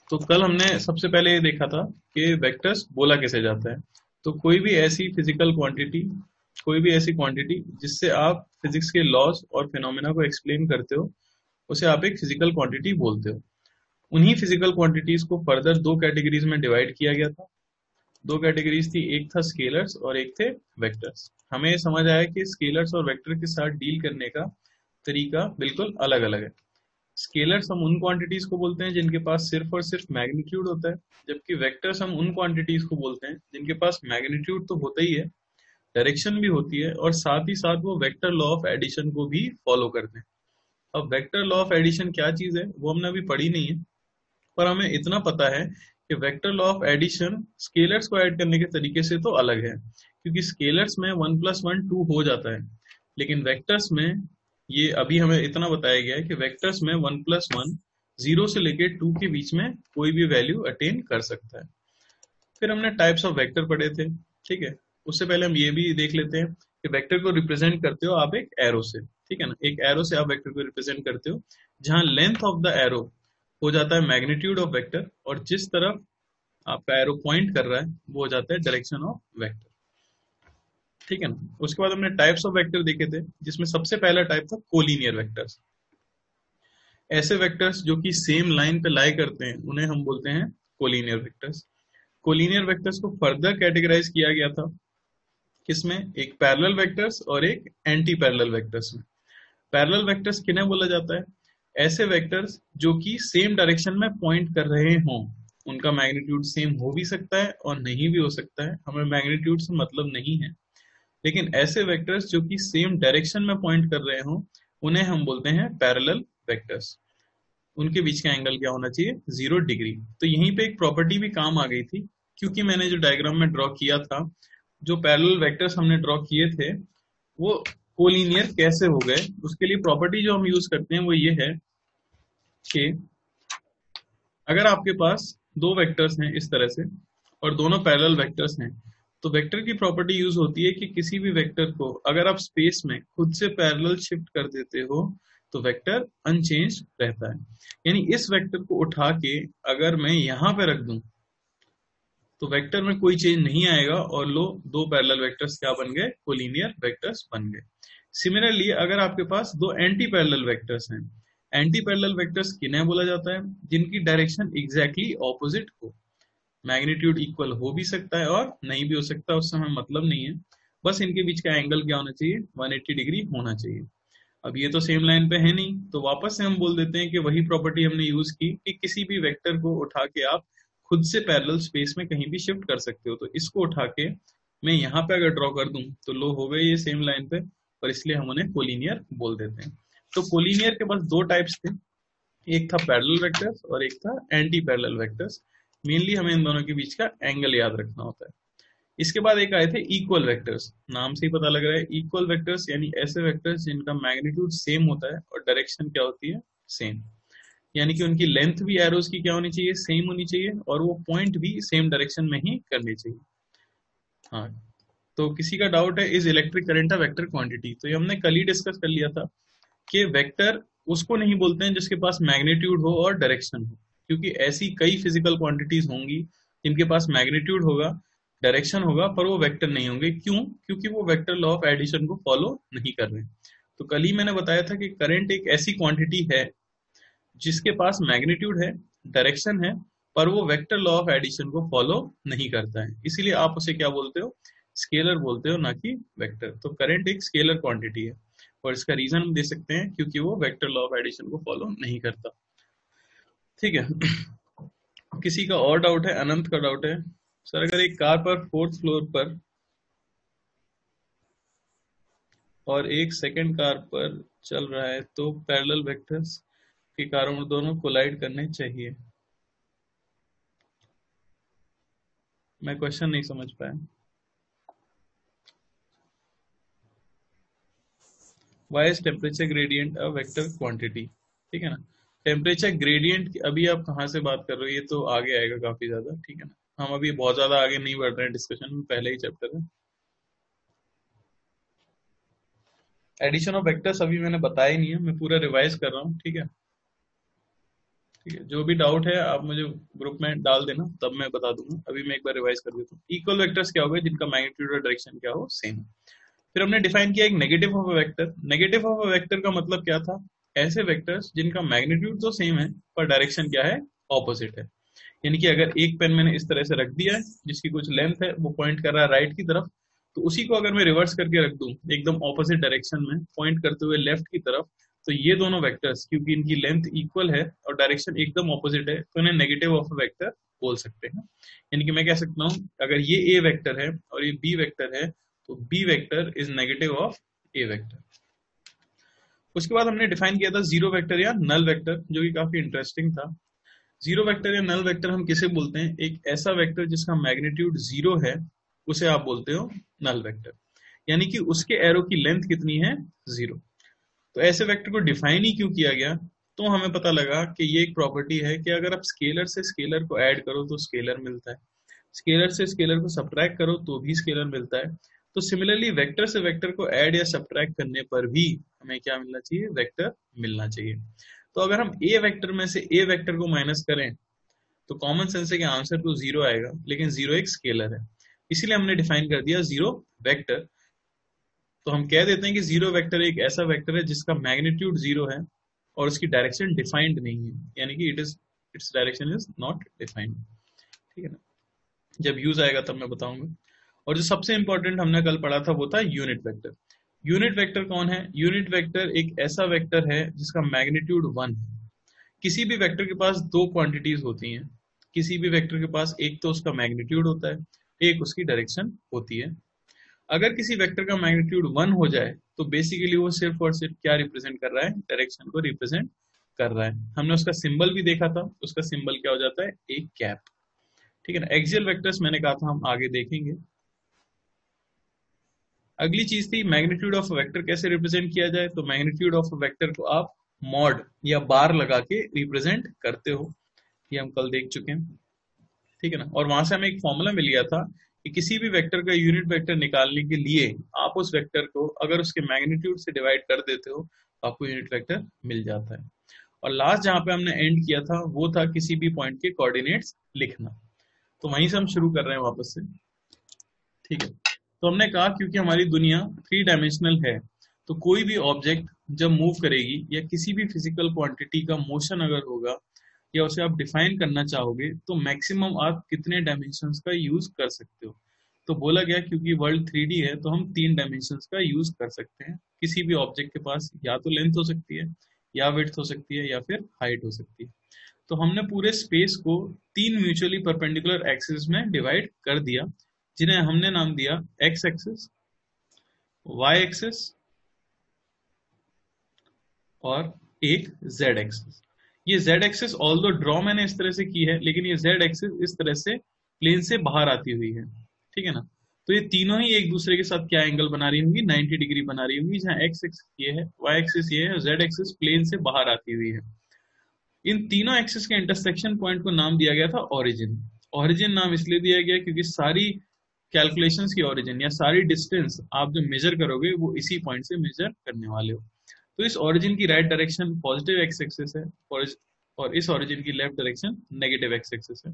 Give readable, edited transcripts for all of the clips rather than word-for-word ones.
तो कल हमने सबसे पहले ये देखा था कि वेक्टर्स बोला कैसे जाता है। तो कोई भी ऐसी फिजिकल क्वांटिटी, कोई भी ऐसी क्वांटिटी जिससे आप फिजिक्स के लॉज और फिनोमेना को एक्सप्लेन करते हो, उसे आप एक फिजिकल क्वांटिटी बोलते हो। उन्हीं फिजिकल क्वांटिटीज को फर्दर दो कैटेगरीज में डिवाइड किया गया था। दो कैटेगरीज थी, एक था स्केलर्स और एक थे वेक्टर्स। हमें समझ आया कि स्केलर्स और वेक्टर के साथ डील करने का तरीका बिल्कुल अलग अलग है। स्केलर्स हम उन क्वांटिटीज को बोलते हैं जिनके पास सिर्फ और सिर्फ मैग्नीट्यूड होता है, जबकि वेक्टर्स हम उन क्वांटिटीज को बोलते हैं जिनके पास मैग्नीट्यूड तो होता ही है, डायरेक्शन भी होती है, और साथ ही साथ वो वेक्टर लॉ ऑफ एडिशन को भी फॉलो करते हैं। अब वेक्टर लॉ ऑफ एडिशन क्या चीज है वो हमने अभी पढ़ी नहीं है, पर हमें इतना पता है कि vector law of addition scalars को ऐड करने के तरीके से तो अलग है, क्योंकि स्केलर्स में 1+1 2 हो जाता है, लेकिन वेक्टर्स में ये अभी हमें इतना बताया गया है कि वेक्टर्स में 1+1 0 से लेके 2 के बीच में कोई भी वैल्यू अटेन कर सकता है। फिर हमने टाइप्स ऑफ वेक्टर पढ़े थे, ठीक है। उससे पहले हम ये भी देख लेते हैं कि वेक्टर को रिप्रेजेंट करते हो आप एक एरो से, ठीक है ना। एक एरो से आप वेक्टर को रिप्रेजेंट करते हो, जहां लेंथ ऑफ द एरो हो जाता है मैग्नीट्यूड ऑफ वेक्टर, और जिस तरफ आपका एरो पॉइंट कर रहा है वो हो जाता है डायरेक्शन ऑफ वेक्टर, ठीक है ना। उसके बाद हमने टाइप्स ऑफ वेक्टर देखे थे, जिसमें सबसे पहला टाइप था कोलिनियर वेक्टर्स। ऐसे वेक्टर्स जो कि सेम लाइन पे लाई करते हैं उन्हें हम बोलते हैं कोलिनियर वेक्टर्स। कोलिनियर वेक्टर्स को फर्दर कैटेगराइज किया गया था किसमें, एक पैरेलल वेक्टर्स और एक एंटी पैरेलल वेक्टर्स में। पैरेलल वेक्टर्स किन्हें बोला जाता है, ऐसे वेक्टर्स जो कि सेम डायरेक्शन में पॉइंट कर रहे हों। उनका मैग्नीट्यूड सेम हो भी सकता है और नहीं भी हो सकता है, हमें मैग्नीट्यूड से मतलब नहीं है, लेकिन ऐसे वेक्टर्स जो कि सेम डायरेक्शन में पॉइंट कर रहे हों उन्हें हम बोलते हैं पैरेलल वेक्टर्स। उनके बीच का एंगल क्या होना चाहिए, 0 डिग्री। तो यहीं पे एक प्रॉपर्टी भी काम आ गई थी, क्योंकि मैंने जो डायग्राम में ड्रॉ किया था, जो पैरेलल वेक्टर्स हमने ड्रॉ किए थे वो कोलिनियर कैसे हो गए, उसके लिए प्रॉपर्टी जो हम यूज करते हैं वो ये है कि अगर आपके पास दो वेक्टर्स हैं इस तरह से और दोनों पैरेलल वेक्टर्स हैं, तो वेक्टर की प्रॉपर्टी यूज होती है कि किसी भी वेक्टर को अगर आप स्पेस में खुद से पैरेलल शिफ्ट कर देते हो तो वेक्टर अनचेंज रहता है। यानी इस वेक्टर को उठा के अगर मैं यहां पे रख दूं तो वेक्टर में कोई चेंज नहीं आएगा, और लो दो पैरेलल वेक्टर्स क्या बन गए, कोलिनियर वेक्टर्स बन गए। सिमिलरली अगर आपके पास दो एंटी पैरेलल वेक्टर्स हैं, एंटी पैरेलल वेक्टर्स किन्हें बोला जाता है, जिनकी डायरेक्शन एग्जैक्टली ऑपोजिट हो। मैग्नीट्यूड इक्वल हो भी सकता है और नहीं भी हो सकता, उससे हमें मतलब नहीं है, बस इनके बीच का एंगल क्या होना चाहिए, 180 डिग्री होना चाहिए। अब ये तो सेम लाइन पे है नहीं, तो वापस से हम बोल देते हैं कि वही प्रॉपर्टी हमने यूज की कि किसी भी वेक्टर को उठा के आप खुद से पैरेलल स्पेस में कहीं भी शिफ्ट कर सकते हो। तो इसको उठा के मैं यहाँ पे अगर ड्रॉ कर दूं तो लो हो गए ये सेम लाइन पे, और इसलिए हम उन्हें कोलिनियर बोल देते हैं। तो कोलिनियर के पास दो टाइप्स थे, एक था पैरेलल वेक्टर्स और एक था एंटी पैरेलल वेक्टर्स। मेनली हमें इन दोनों के बीच का एंगल याद रखना होता है। इसके बाद एक आए थे इक्वल वेक्टर्स। नाम से ही पता लग रहा है इक्वल वेक्टर्स यानी ऐसे वेक्टर्स जिनका मैग्नीट्यूड सेम होता है और डायरेक्शन क्या होती है, सेम। यानी कि उनकी लेंथ भी एरोज की क्या होनी चाहिए, सेम होनी चाहिए, और वो पॉइंट भी सेम डायरेक्शन में ही करनी चाहिए। हाँ, तो किसी का डाउट है, is electric current a vector quantity, तो ये हमने कल ही डिस्कस कर लिया था कि वेक्टर उसको नहीं बोलते हैं जिसके पास मैग्नीट्यूड हो और डायरेक्शन हो, क्योंकि ऐसी कई फिजिकल क्वांटिटीज होंगी जिनके पास मैग्नीट्यूड होगा, डायरेक्शन होगा, पर वो वेक्टर नहीं होंगे। क्यों, क्योंकि वो वेक्टर लॉ ऑफ एडिशन को फॉलो नहीं कर रहे। तो कल ही मैंने बताया था कि करंट एक ऐसी क्वांटिटी है जिसके पास मैग्नीट्यूड है, डायरेक्शन है, पर वो वेक्टर लॉ ऑफ एडिशन को फॉलो नहीं करता है, इसीलिए आप उसे क्या बोलते हो, स्केलर बोलते हो, ना कि वेक्टर। तो करंट एक स्केलर क्वांटिटी है, और इसका रीजन हम दे सकते हैं क्योंकि वो वेक्टर लॉ ऑफ एडिशन को फॉलो नहीं करता, ठीक है। किसी का और डाउट है, अनंत का डाउट है, सर अगर एक कार पर 4th फ्लोर पर और एक सेकंड कार पर चल रहा है तो पैरेलल वेक्टर्स के कारण दोनों कोलाइड करने चाहिए। मैं क्वेश्चन नहीं समझ पाया। Why is temperature gradient a vector quantity, ठीक है ना। टेम्परेचर ग्रेडियंट अभी आप कहाँ से बात कर रहे हो, ये तो आगे आएगा काफी ज्यादा, ठीक है ना। हम अभी बहुत ज्यादा आगे नहीं बढ़ रहे हैं डिस्कशन में, पहले ही चैप्टर है। एडिशन ऑफ वेक्टर्स अभी मैंने बताया ही नहीं है, मैं पूरा रिवाइज कर रहा हूँ, ठीक है। ठीक है, जो भी डाउट है आप मुझे ग्रुप में डाल देना, तब मैं बता दूंगा। अभी मैं एक बार रिवाइज कर देता हूँ। इक्वल वेक्टर्स क्या हो गए, जिनका मैग्नीट्यूड और डायरेक्शन क्या हो सेम। फिर हमने डिफाइन किया एक negative of a vector. Negative of a vector का मतलब क्या था, ऐसे वेक्टर्स जिनका मैग्नीट्यूड तो सेम है पर डायरेक्शन क्या है, ऑपोजिट है। यानी कि अगर एक पेन मैंने इस तरह से रख दिया है जिसकी कुछ लेंथ है, वो पॉइंट कर रहा है राइट की तरफ, तो उसी को अगर मैं रिवर्स करके रख दूं एकदम ऑपोजिट डायरेक्शन में पॉइंट करते हुए लेफ्ट की तरफ, तो ये दोनों वेक्टर्स क्योंकि इनकी लेंथ इक्वल है और डायरेक्शन एकदम ऑपोजिट है, तो इन्हें नेगेटिव ऑफ वेक्टर बोल सकते हैं। यानी कि मैं कह सकता हूं अगर ये ए वेक्टर है और ये बी वेक्टर है, तो B vector is negative of A vector. उसके बाद हमने डिफाइन किया था जीरो वेक्टर या नल वेक्टर, जो कि काफी इंटरेस्टिंग था। जीरो वेक्टर या नल वेक्टर हम किसे बोलते हैं, एक ऐसा वेक्टर जिसका मैग्नीट्यूड जीरो है उसे आप बोलते हो नल वेक्टर, यानी कि उसके एरो की लेंथ कितनी है, जीरो। तो ऐसे वेक्टर को डिफाइन ही क्यों किया गया, तो हमें पता लगा कि ये एक प्रॉपर्टी है कि अगर आप स्केलर से स्केलर को ऐड करो तो स्केलर मिलता है, स्केलर से स्केलर को सब्ट्रैक्ट करो तो भी स्केलर मिलता है। तो सिमिलरली वेक्टर से वेक्टर को ऐड या सब्ट्रैक्ट करने पर भी हमें क्या मिलना चाहिए, वेक्टर मिलना चाहिए। तो अगर हम ए वेक्टर में से ए वेक्टर को माइनस करें तो कॉमन सेंस है कि आंसर तो जीरो आएगा, लेकिन जीरो एक स्केलर है, इसीलिए हमने डिफाइन कर दिया जीरो वेक्टर। तो हम कह देते हैं कि जीरो वेक्टर एक ऐसा वेक्टर है जिसका मैग्नीट्यूड जीरो है और उसकी डायरेक्शन डिफाइंड नहीं है, यानी कि its direction is not defined. ठीक है ना, जब यूज आएगा तब मैं बताऊंगा। और जो सबसे इंपॉर्टेंट हमने कल पढ़ा था वो था यूनिट वेक्टर। यूनिट वेक्टर कौन है, यूनिट वेक्टर एक ऐसा वेक्टर है जिसका मैग्नीट्यूड वन है। किसी भी वेक्टर के पास दो क्वांटिटीज होती हैं, किसी भी वेक्टर के पास एक तो उसका मैग्नीट्यूड होता है, एक उसकी डायरेक्शन होती है। अगर किसी वेक्टर का मैग्नीट्यूड वन हो जाए तो बेसिकली वो सिर्फ और सिर्फ क्या रिप्रेजेंट कर रहा है, डायरेक्शन को रिप्रेजेंट कर रहा है। हमने उसका सिंबल भी देखा था, उसका सिंबल क्या हो जाता है, एक कैप। ठीक है ना, एक्सियल वेक्टर्स मैंने कहा था हम आगे देखेंगे। अगली चीज थी मैग्नीट्यूड ऑफ वेक्टर कैसे रिप्रेजेंट किया जाए। तो मैग्नीट्यूड ऑफ वेक्टर को आप मॉड या बार लगा के रिप्रेजेंट करते हो, ये हम कल देख चुके हैं। ठीक है ना, और वहां से हमें एक फॉर्मूला मिल गया था कि किसी भी वेक्टर का यूनिट वेक्टर निकालने के लिए आप उस वेक्टर को अगर उसके मैग्नीट्यूड से डिवाइड कर देते हो तो आपको यूनिट वेक्टर मिल जाता है। और लास्ट जहां पे हमने एंड किया था वो था किसी भी पॉइंट के कोऑर्डिनेट्स लिखना। तो वहीं से हम शुरू कर रहे हैं वापस से। ठीक है, तो हमने कहा क्योंकि हमारी दुनिया थ्री डायमेंशनल है, तो कोई भी ऑब्जेक्ट जब मूव करेगी या किसी भी फिजिकल क्वांटिटी का मोशन अगर होगा या उसे आप डिफाइन करना चाहोगे तो मैक्सिमम आप कितने डायमेंशंस का यूज कर सकते हो। तो बोला गया क्योंकि वर्ल्ड 3D है तो हम तीन डायमेंशंस का यूज कर सकते हैं। किसी भी ऑब्जेक्ट के पास या तो लेंथ हो सकती है, या विड्थ हो सकती है, या फिर हाइट हो सकती है। तो हमने पूरे स्पेस को तीन म्यूचुअली परपेंडिकुलर एक्सिस में डिवाइड कर दिया, जिन्हें हमने नाम दिया एक्स एक्सिस, वाई एक्सिस और एक जेड एक्सिस। ये जेड एक्सिस ऑल्दो ड्रॉ मैंने इस तरह से की है, लेकिन ये जेड एक्सिस इस तरह से प्लेन से बाहर आती हुई है। ठीक है ना, तो ये तीनों ही एक दूसरे के साथ क्या एंगल बना रही होंगी, 90 डिग्री बना रही होंगी, जहां एक्स एक्सिस ये है, वाई एक्सिस ये है और जेड एक्सिस प्लेन से बाहर आती हुई है। इन तीनों एक्सिस के इंटरसेक्शन पॉइंट को नाम दिया गया था ओरिजिन। ओरिजिन नाम इसलिए दिया गया क्योंकि सारी कैलकुलेशंस की ओरिजिन या सारी डिस्टेंस आप जो मेजर करोगे वो इसी पॉइंट से मेजर करने वाले हो। तो इस ओरिजिन की right direction positive x axis है और इस ओरिजिन की left direction negative x axis है।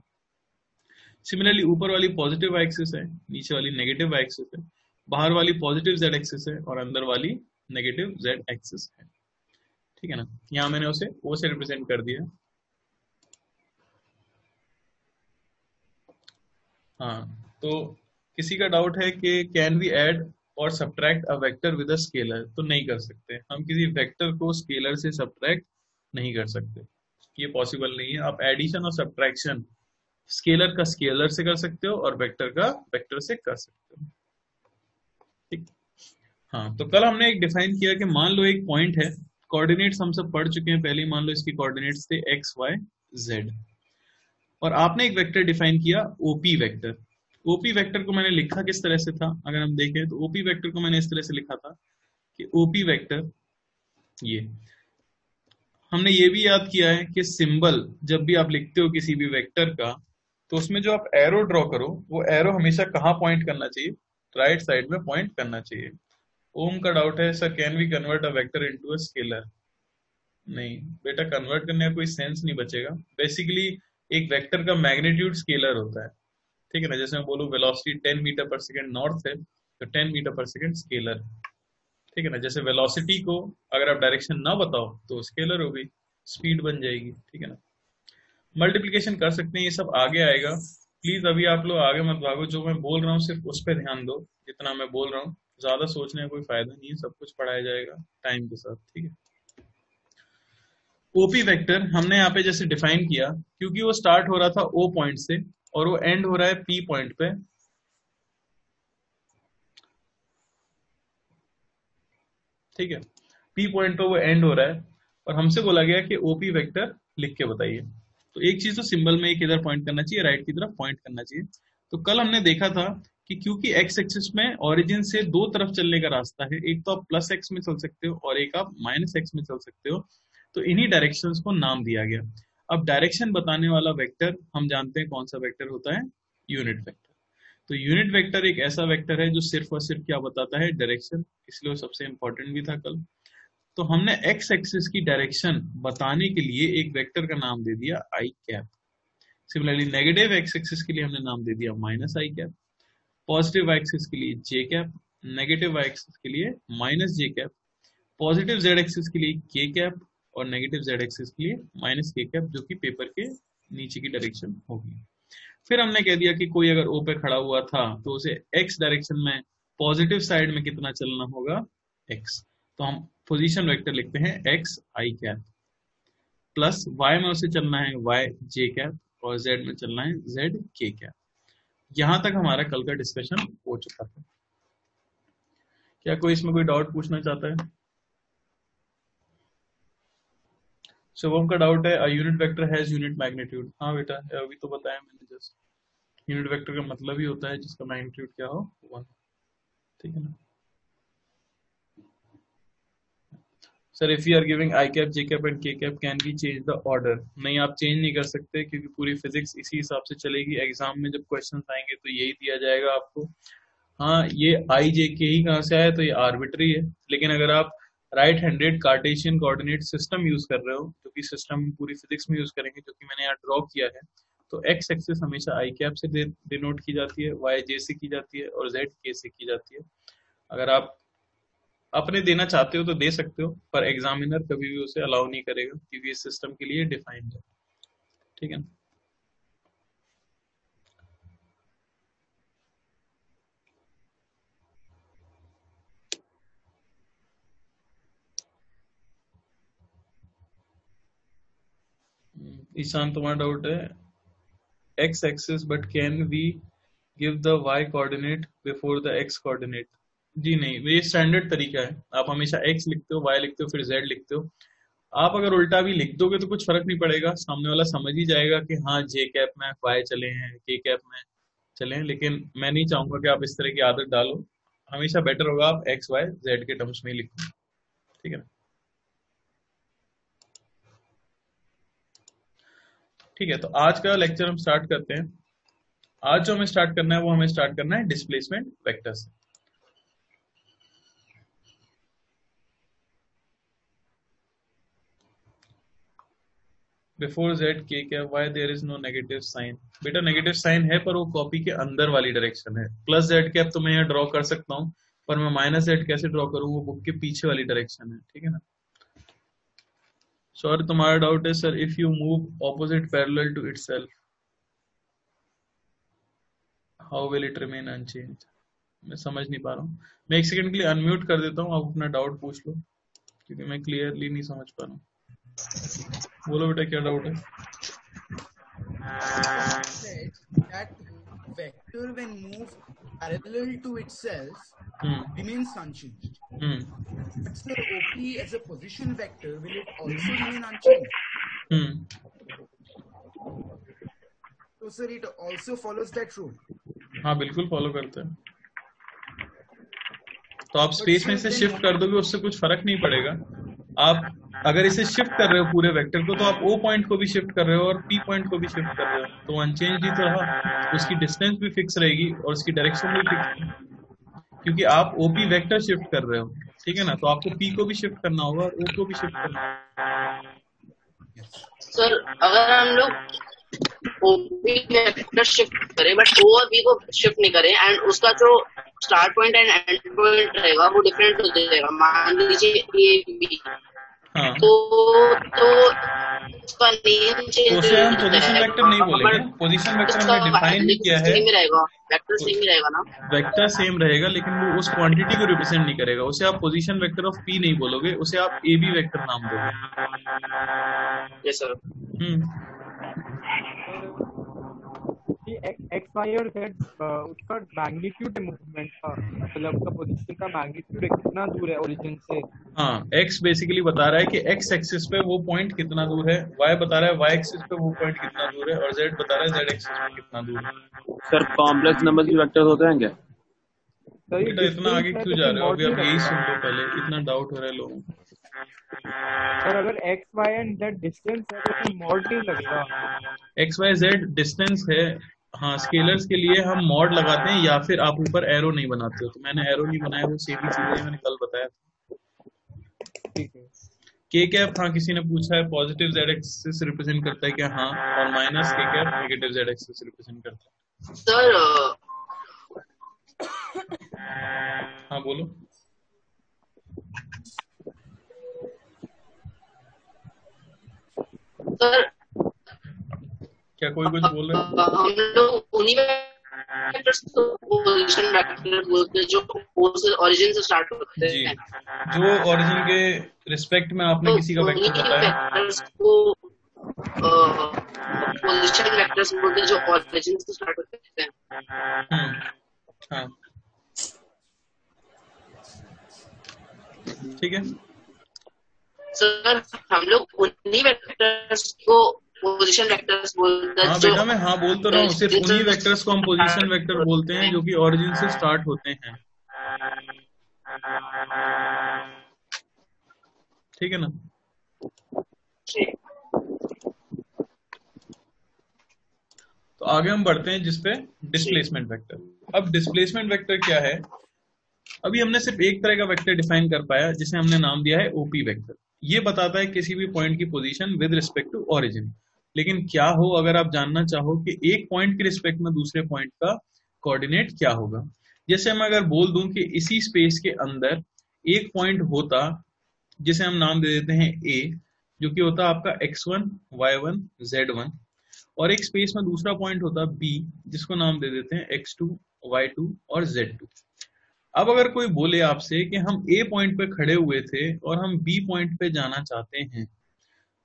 सिमिलरली ऊपर वाली पॉजिटिव वाई एक्सिस है, नीचे वाली नेगेटिव वाई एक्सिस है, बाहर वाली पॉजिटिव जेड एक्सिस है और अंदर वाली नेगेटिव जेड एक्सिस है। ठीक है ना, यहां मैंने उसे ओ से रिप्रेजेंट कर दिया। हाँ, तो किसी का डाउट है कि कैन वी ऐड और subtract a vector with a scalar, तो नहीं कर सकते। हम किसी वेक्टर को स्केलर से सब्ट्रैक्ट नहीं कर सकते, ये पॉसिबल नहीं है। आप एडिशन और सब्ट्रैक्शन स्केलर का स्केलर से कर सकते हो और वेक्टर का वेक्टर से कर सकते हो। ठीक, हाँ, तो कल हमने एक डिफाइन किया कि मान लो एक पॉइंट है, कोऑर्डिनेट्स हम सब पढ़ चुके हैं पहले ही, मान लो इसकी कोऑर्डिनेट्स थे एक्स वाई जेड, और आपने एक वेक्टर डिफाइन किया ओपी वेक्टर। ओपी वेक्टर को मैंने लिखा किस तरह से था, अगर हम देखें तो ओपी वेक्टर को मैंने इस तरह से लिखा था कि ओपी वेक्टर, ये हमने ये भी याद किया है कि सिंबल जब भी आप लिखते हो किसी भी वेक्टर का, तो उसमें जो आप एरो ड्रॉ करो वो एरो हमेशा कहाँ पॉइंट करना चाहिए, राइट साइड में पॉइंट करना चाहिए। ओम का डाउट है sir can we convert a vector into a scalar. नहीं बेटा, कन्वर्ट करने का कोई सेंस नहीं बचेगा। बेसिकली एक वेक्टर का मैग्नीट्यूड स्केलर होता है, ठीक है ना। जैसे मैं बोलूँ वेलोसिटी 10 मीटर पर सेकंड नॉर्थ है, तो 10 मीटर पर सेकंड स्केलर है, ठीक है ना। जैसे वेलोसिटी को अगर आप डायरेक्शन ना बताओ तो स्केलर हो गई, स्पीड बन जाएगी, ठीक है ना। मल्टीप्लिकेशन कर सकते हैं, ये सब आगे आएगा। प्लीज अभी आप लोग आगे मत भागो, जो मैं बोल रहा हूँ सिर्फ उस पर ध्यान दो, जितना मैं बोल रहा हूँ। ज्यादा सोचने का कोई फायदा नहीं है, सब कुछ पढ़ाया जाएगा टाइम के साथ, ठीक है। ओपी वेक्टर हमने यहाँ पे जैसे डिफाइन किया, क्योंकि वो स्टार्ट हो रहा था ओ पॉइंट से और वो एंड हो रहा है पी पॉइंट पे, ठीक है। पी पॉइंट पे वो एंड हो रहा है और हमसे बोला गया कि ओपी वेक्टर लिख के बताइए। तो एक चीज तो सिंबल में एक इधर पॉइंट करना चाहिए, राइट की तरफ पॉइंट करना चाहिए। तो कल हमने देखा था कि क्योंकि एक्स एक्सिस में ओरिजिन से दो तरफ चलने का रास्ता है, एक तो आप प्लस एक्स में चल सकते हो और एक आप माइनस एक्स में चल सकते हो, तो इन्हीं डायरेक्शंस को नाम दिया गया। अब डायरेक्शन बताने वाला वेक्टर हम जानते हैं कौन सा वेक्टर होता है, यूनिट वेक्टर। तो यूनिट वेक्टर एक ऐसा वेक्टर है जो सिर्फ और सिर्फ क्या बताता है, डायरेक्शन, इसलिए वो सबसे इंपॉर्टेंट भी था कल। तो हमने एक्स एक्सिस की डायरेक्शन बताने के लिए एक वेक्टर का नाम दे दिया i cap. Similarly negative x axis के लिए हमने नाम दे दिया minus i cap, positive axis के लिए जे कैप, नेगेटिव एक्सिस के लिए minus j cap, positive z axis के लिए के कैप और नेगेटिव जेड एक्सिस के लिए माइनस के कैप, जो कि पेपर के नीचे की डायरेक्शन होगी। फिर हमने कह दिया कि कोई अगर ओ पे खड़ा हुआ था तो उसे एक्स डायरेक्शन में पॉजिटिव साइड में कितना चलना होगा, एक्स। तो हम पोजीशन वेक्टर लिखते हैं एक्स आई कैप, प्लस वाई में उसे चलना है वाई जे कैप और जेड में चलना है जेड के कैप। यहां तक हमारा कल का डिस्कशन हो चुका है। क्या कोई इसमें कोई डाउट पूछना चाहता है? शुभम का डाउट है, unit vector has unit magnitude. हाँ बेटा, अभी तो बताया मैंने जस्ट। यूनिट वेक्टर का मतलब ही होता है जिसका मैग्नीट्यूड क्या हो, 1, ठीक है ना। Sir if you are giving i cap j cap and k cap can we change the order? नहीं, आप चेंज नहीं कर सकते, क्योंकि पूरी फिजिक्स इसी हिसाब से चलेगी। एग्जाम में जब क्वेश्चन आएंगे तो यही दिया जाएगा आपको। हाँ, ये आई जे के ही कहाँ से आया, तो ये आर्बिट्री है। लेकिन अगर आप right handed Cartesian coordinate system use कर रहे हो, जो कि सिस्टम पूरी फिजिक्स में यूज करेंगे, जो कि मैंने यहाँ ड्रॉ किया है, तो एक्स एक्सिस हमेशा आई कैप से डिनोट की जाती है, वाई जे से की जाती है और जेड के से की जाती है। अगर आप अपने देना चाहते हो तो दे सकते हो, पर एग्जामिनर कभी भी उसे अलाउ नहीं करेगा, क्योंकि इस सिस्टम के लिए डिफाइंड है, ठीक है ना। ईशान, तुम्हारा डाउट है x axis but can we give the y coordinate before the x coordinate? जी नहीं, ये स्टैंडर्ड तरीका है। आप हमेशा एक्स लिखते हो, वाई लिखते हो, फिर जेड लिखते हो। आप अगर उल्टा भी लिख दोगे तो कुछ फर्क नहीं पड़ेगा, सामने वाला समझ ही जाएगा कि हाँ जे कैप में वाई चले हैं, के कैप में चले हैं। लेकिन मैं नहीं चाहूंगा कि आप इस तरह की आदत डालो। हमेशा बेटर होगा आप एक्स वाई जेड के टर्म्स में ही लिखो, ठीक है ना। ठीक है, तो आज का लेक्चर हम स्टार्ट करते हैं। आज जो हमें स्टार्ट करना है वो हमें स्टार्ट करना है डिस्प्लेसमेंट वेक्टर से। बिफोर जेड के cap Y there is no negative sign. बेटा नेगेटिव साइन है, पर वो कॉपी के अंदर वाली डायरेक्शन है। प्लस जेड कैप तो मैं यहाँ ड्रॉ कर सकता हूँ, पर मैं माइनस जेड कैसे ड्रॉ करूँ, वो बुक के पीछे वाली डायरेक्शन है, ठीक है ना। सॉरी, तुम्हारा डाउट है sir if you move opposite parallel to itself how will it remain unchange? मैं समझ नहीं पा रहा हूँ। मैं एक सेकंड के लिए अनम्यूट कर देता हूँ, आप अपना डाउट पूछ लो, क्योंकि मैं क्लियरली नहीं समझ पा रहा हूँ। बोलो बेटा, क्या डाउट है? That vector when moved parallel to itself remains unchanged. But sir, OP as a position vector, will it also remain unchanged? So sir, it also follows that rule. हाँ बिल्कुल फॉलो करते हैं। तो आप स्पेस में से shift कर दोगे, उससे कुछ फर्क नहीं पड़ेगा। आप अगर इसे शिफ्ट कर रहे हो पूरे वेक्टर को, तो आप ओ पॉइंट को भी शिफ्ट कर रहे हो और पी पॉइंट को भी शिफ्ट कर रहे हो, तो अनचेंज ही तो रहा। उसकी डिस्टेंस भी फिक्स रहेगी और उसकी डायरेक्शन भी फिक्स। क्योंकि आप ओपी वेक्टर शिफ्ट कर रहे हो, ठीक है ना, तो आपको पी को भी शिफ्ट करना होगा और ओ को भी शिफ्ट करना होगा। सर अगर हम लोग ओपी वेक्टर शिफ्ट करें बट ओ और बी को शिफ्ट नहीं करें एंड उसका जो start point and and point रहेगा वो डिफरेंट हो जाएगा, मान लीजिए ए बी, हाँ, तो उसका नेम चेंज तो उसे हम पोजीशन वेक्टर नहीं बोलेंगे। पोजीशन वेक्टर हमने डिफाइन भी किया है, सेम ही रहेगा, वेक्टर सेम ही रहेगा ना, वेक्टर सेम रहेगा लेकिन वो उस क्वांटिटी को रिप्रेजेंट नहीं करेगा। उसे आप पोजीशन वेक्टर ऑफ पी नहीं बोलोगे, उसे आप ए बी वेक्टर नाम दोगे। Yes sir. एक्स वाई और जेड उसका मैग्नीट्यूड मूवमेंट का मतलब उसका पोजीशन का मैग्नीट्यूड कितना दूर है ओरिजिन से। हाँ, एक्स बेसिकली बता रहा है कि एक्स एक्सिस पे वो पॉइंट कितना दूर है, वाई बता रहा है वाई एक्सिस पे वो पॉइंट कितना दूर है, और जेड बता रहा है जेड एक्सिस पे कितना दूर है। सर कॉम्प्लेक्स नंबर्स भी वेक्टर्स होते हैं क्या? बेटा इतना आगे क्यों जा रहे हो, अभी आप यही सुन लो पहले, इतना डाउट हो रहा है लोगों को। और अगर X Y and Z distance है तो मॉड नहीं लगेगा। एक्स वाई जेड डिस्टेंस है, हाँ, स्केलर्स के लिए हम मॉड लगाते हैं या फिर आप ऊपर एरो नहीं बनाते हो, तो मैंने एरो नहीं बनाया, वो सीधी चीज है, मैंने कल बताया था। ठीक है। के कैप, हाँ किसी ने पूछा है पॉजिटिव जेड एक्सिस रिप्रेजेंट करता है क्या? हाँ, और माइनस के cap negative Z axis represent करता है। सर हाँ बोलो। सर क्या कोई कुछ बोल रहे हैं? हम लोग उन्हीं वेक्टर्स को पोजीशन वेक्टर बोलते हैं जो ओ से ओरिजिन से स्टार्ट होते जी, हैं, जो ओरिजिन के रिस्पेक्ट में आपने किसी का तो वेक्टर उन्हीं बताया। वेक्टर्स को पोजीशन वेक्टर्स बोलते हैं जो ओरिजिन से स्टार्ट होते हैं। हाँ ठीक है सर, हम लोग उन्हीं वेक्टर्स को पोजीशन वेक्टर्स बोलते हैं। हाँ बेटा, मैं हाँ बोल तो रहा हूँ, सिर्फ उन्हीं वेक्टर्स को हम पोजीशन वेक्टर बोलते हैं जो कि ओरिजिन से स्टार्ट होते हैं, ठीक है ना। तो आगे हम बढ़ते हैं जिसपे डिस्प्लेसमेंट वेक्टर। अब डिस्प्लेसमेंट वेक्टर क्या है? अभी हमने सिर्फ एक तरह का वेक्टर डिफाइन कर पाया जिसे हमने नाम दिया है ओपी वेक्टर। ये बताता है किसी भी पॉइंट की position with respect to origin. लेकिन क्या हो अगर आप जानना चाहो कि एक पॉइंट के रिस्पेक्ट में दूसरे पॉइंट का कोऑर्डिनेट क्या होगा। जैसे मैं अगर बोल दूं कि इसी स्पेस के अंदर एक पॉइंट होता जिसे हम नाम दे देते हैं ए, जो कि होता आपका x1, y1, z1, और एक स्पेस में दूसरा पॉइंट होता बी जिसको नाम दे देते हैं x2, y2 और z2। अब अगर कोई बोले आपसे कि हम ए पॉइंट पे खड़े हुए थे और हम बी पॉइंट पे जाना चाहते हैं,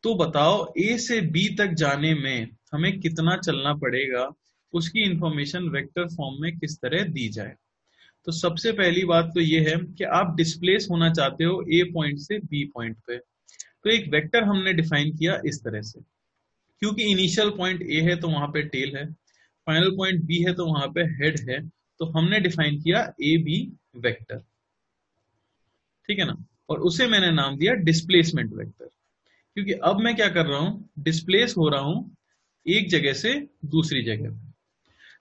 तो बताओ ए से बी तक जाने में हमें कितना चलना पड़ेगा, उसकी इंफॉर्मेशन वेक्टर फॉर्म में किस तरह दी जाए। तो सबसे पहली बात तो ये है कि आप डिस्प्लेस होना चाहते हो ए पॉइंट से बी पॉइंट पे, तो एक वेक्टर हमने डिफाइन किया इस तरह से। क्योंकि इनिशियल पॉइंट ए है तो वहां पे टेल है, फाइनल पॉइंट बी है तो वहां पे हेड है, तो हमने डिफाइन किया ए बी वेक्टर, ठीक है ना। और उसे मैंने नाम दिया डिस्प्लेसमेंट वेक्टर, क्योंकि अब मैं क्या कर रहा हूं, डिस्प्लेस हो रहा हूं एक जगह से दूसरी जगह।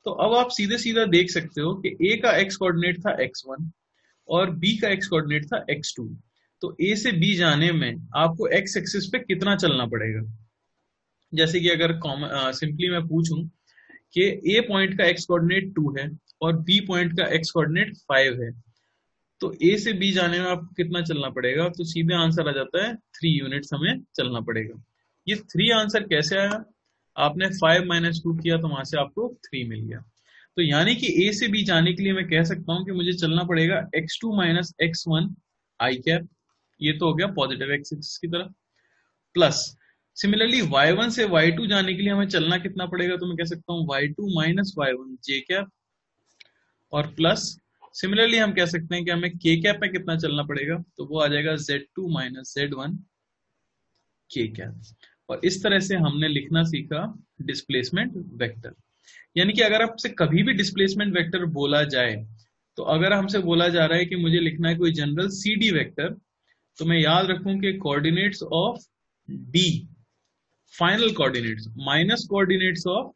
तो अब आप सीधे सीधा देख सकते हो कि ए का एक्स कोऑर्डिनेट था x1 और बी का एक्स कोऑर्डिनेट था x2। तो ए से बी जाने में आपको एक्स एक्सिस पे कितना चलना पड़ेगा। जैसे कि अगर सिंपली मैं पूछूं कि ए पॉइंट का एक्स कोऑर्डिनेट 2 है और बी पॉइंट का एक्स कोऑर्डिनेट 5 है, तो ए से बी जाने में आपको कितना चलना पड़ेगा, तो सीधे आंसर आ जाता है 3 यूनिट्स हमें चलना पड़ेगा। ये 3 आंसर कैसे आया? आपने 5 - 2 किया तो वहां से आपको 3 मिल गया। तो यानी कि ए से बी जाने के लिए मैं कह सकता हूं कि मुझे चलना पड़ेगा x2 - x1 आई कैप, ये तो हो गया पॉजिटिव एक्सिस की तरफ, प्लस सिमिलरली y1 से y2 जाने के लिए हमें चलना कितना पड़ेगा, तो मैं कह सकता हूं y2 - y1 जे कैप, और प्लस सिमिलरली हम कह सकते हैं कि हमें के कैप में कितना चलना पड़ेगा, तो वो आ जाएगा z2 - z1 के कैप। और इस तरह से हमने लिखना सीखा डिस्प्लेसमेंट वेक्टर। यानी कि अगर आपसे कभी भी डिस्प्लेसमेंट वेक्टर बोला जाए, तो अगर हमसे बोला जा रहा है कि मुझे लिखना है कोई जनरल सी डी वेक्टर, तो मैं याद रखूं कि coordinates of D final coordinates minus coordinates of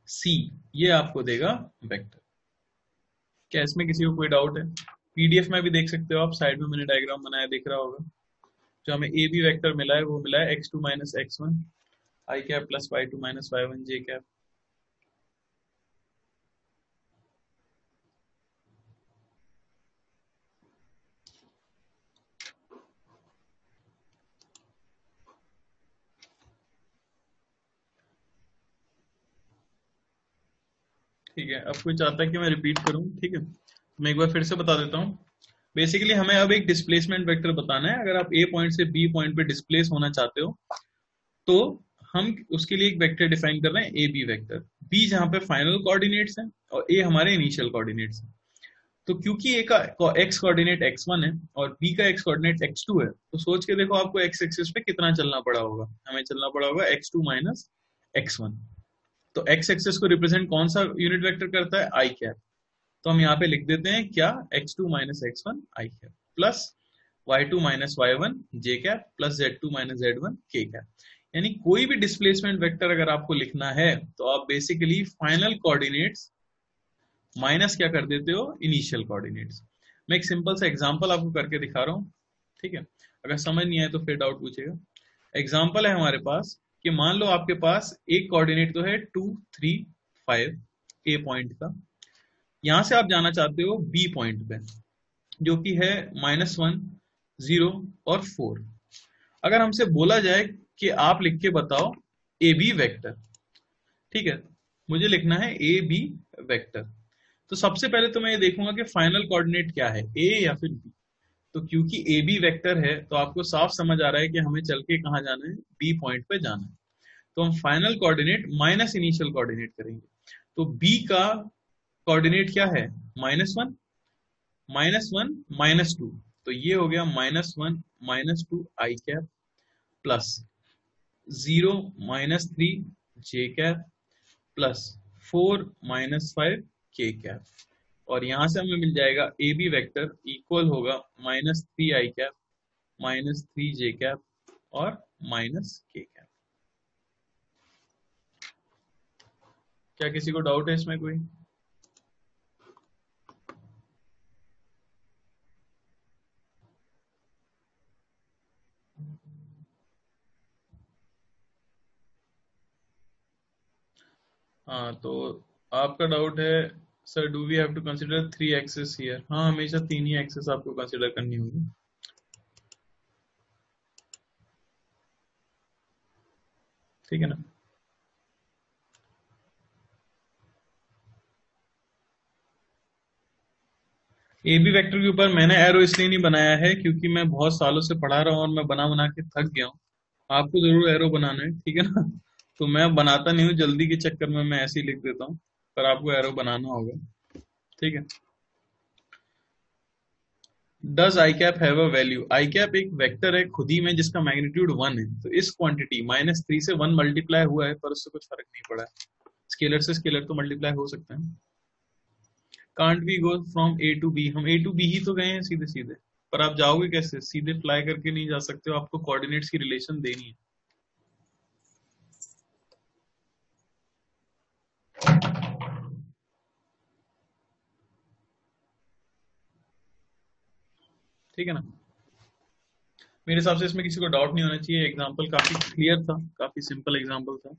C, ये आपको देगा वेक्टर। क्या इसमें किसी को कोई डाउट है? पीडीएफ में भी देख सकते हो आप, साइड में मैंने डायग्राम बनाया दिख रहा होगा। जो हमें ए बी वेक्टर मिला है वो मिला है x2 minus x1 i cap plus y2 minus y1 j cap. ठीक है, अब कोई चाहता है कि मैं रिपीट करूं? ठीक है, मैं एक बार फिर से बता देता हूं। बेसिकली हमें अब एक डिस्प्लेसमेंट वेक्टर बताना है। अगर आप ए पॉइंट से बी पॉइंट पे डिस्प्लेस होना चाहते हो तो हम उसके लिए एक वेक्टर डिफाइन कर रहे हैं, ए बी वेक्टर। बी जहां पे फाइनल कोऑर्डिनेट्स हैं और ए हमारे इनिशियल कोऑर्डिनेट्स हैं। तो क्योंकि ए का एक्स कोऑर्डिनेट x1 है और बी का एक्स कोऑर्डिनेट x2 है, तो सोच के देखो आपको एक्स एक्सिस पे कितना चलना पड़ा होगा। हमें चलना पड़ा होगा x2 माइनस x1। तो एक्स एक्सिस को रिप्रेजेंट कौन सा यूनिट वेक्टर करता है? I cap. तो हम यहाँ पे लिख देते हैं क्या, x2 minus x1 i cap plus y2 minus y1 j cap plus z2 minus z1 k cap. यानी कोई भी डिस्प्लेसमेंट वेक्टर अगर आपको लिखना है तो आप बेसिकली फाइनल कोऑर्डिनेट्स माइनस क्या कर देते हो, इनिशियल कोऑर्डिनेट्स। मैं एक सिंपल सा एग्जांपल आपको करके दिखा रहा हूँ, ठीक है? अगर समझ नहीं आए तो फिर डाउट पूछेगा। एग्जांपल है हमारे पास कि मान लो आपके पास एक कोऑर्डिनेट तो है 2 3 5 ए पॉइंट का। यहां से आप जाना चाहते हो बी पॉइंट पे जो कि है -1 0 और 4। अगर हमसे बोला जाए कि आप लिख के बताओ ए बी वेक्टर, ठीक है, मुझे लिखना है ए बी वेक्टर, तो सबसे पहले तो मैं ये देखूंगा कि फाइनल कोऑर्डिनेट क्या है, ए या फिर बी। तो क्योंकि ए बी वेक्टर है तो आपको साफ समझ आ रहा है कि हमें चल के कहाँ जाना है, बी पॉइंट पे जाना है। तो हम final coordinate minus initial coordinate करेंगे। तो बी का कोऑर्डिनेट क्या है, -1 -2। तो ये हो गया -1 -2 I cap plus 0 -3 J cap plus 4 -5 के कैप। और यहां से हमें मिल जाएगा ए बी वेक्टर इक्वल होगा -3 आई कैप -3 जे कैप और -के कैप। क्या किसी को डाउट है इसमें कोई? हाँ, तो आपका डाउट है sir, do we have to consider 3 axes here? हाँ, हमेशा 3 ही एक्सेस आपको कंसीडर करनी होगी। ठीक है ना? ए बी वेक्टर के ऊपर मैंने एरो इसलिए नहीं बनाया है क्योंकि मैं बहुत सालों से पढ़ा रहा हूँ और मैं बना बना के थक गया हूँ। आपको जरूर एरो बनाना है, ठीक है ना? तो मैं बनाता नहीं हूँ, जल्दी के चक्कर में मैं ऐसे ही लिख देता हूँ, पर आपको एरो बनाना होगा, ठीक है? Does I cap have a value? I cap एक वेक्टर है खुद ही में जिसका मैग्नीट्यूड 1 है। तो इस क्वांटिटी -3 से 1 मल्टीप्लाई हुआ है पर उससे कुछ फर्क नहीं पड़ा है। स्केलर से स्केलर तो मल्टीप्लाई हो सकता है। Can't we go from A to B? हम ए टू बी ही तो गए हैं सीधे सीधे, पर आप जाओगे कैसे? सीधे फ्लाई करके नहीं जा सकते हो, आपको कोऑर्डिनेट्स की रिलेशन देनी है। ठीक है ना? मेरे हिसाब से इसमें किसी को डाउट नहीं होना चाहिए। एग्जाम्पल काफी क्लियर था, काफी सिंपल एग्जाम्पल था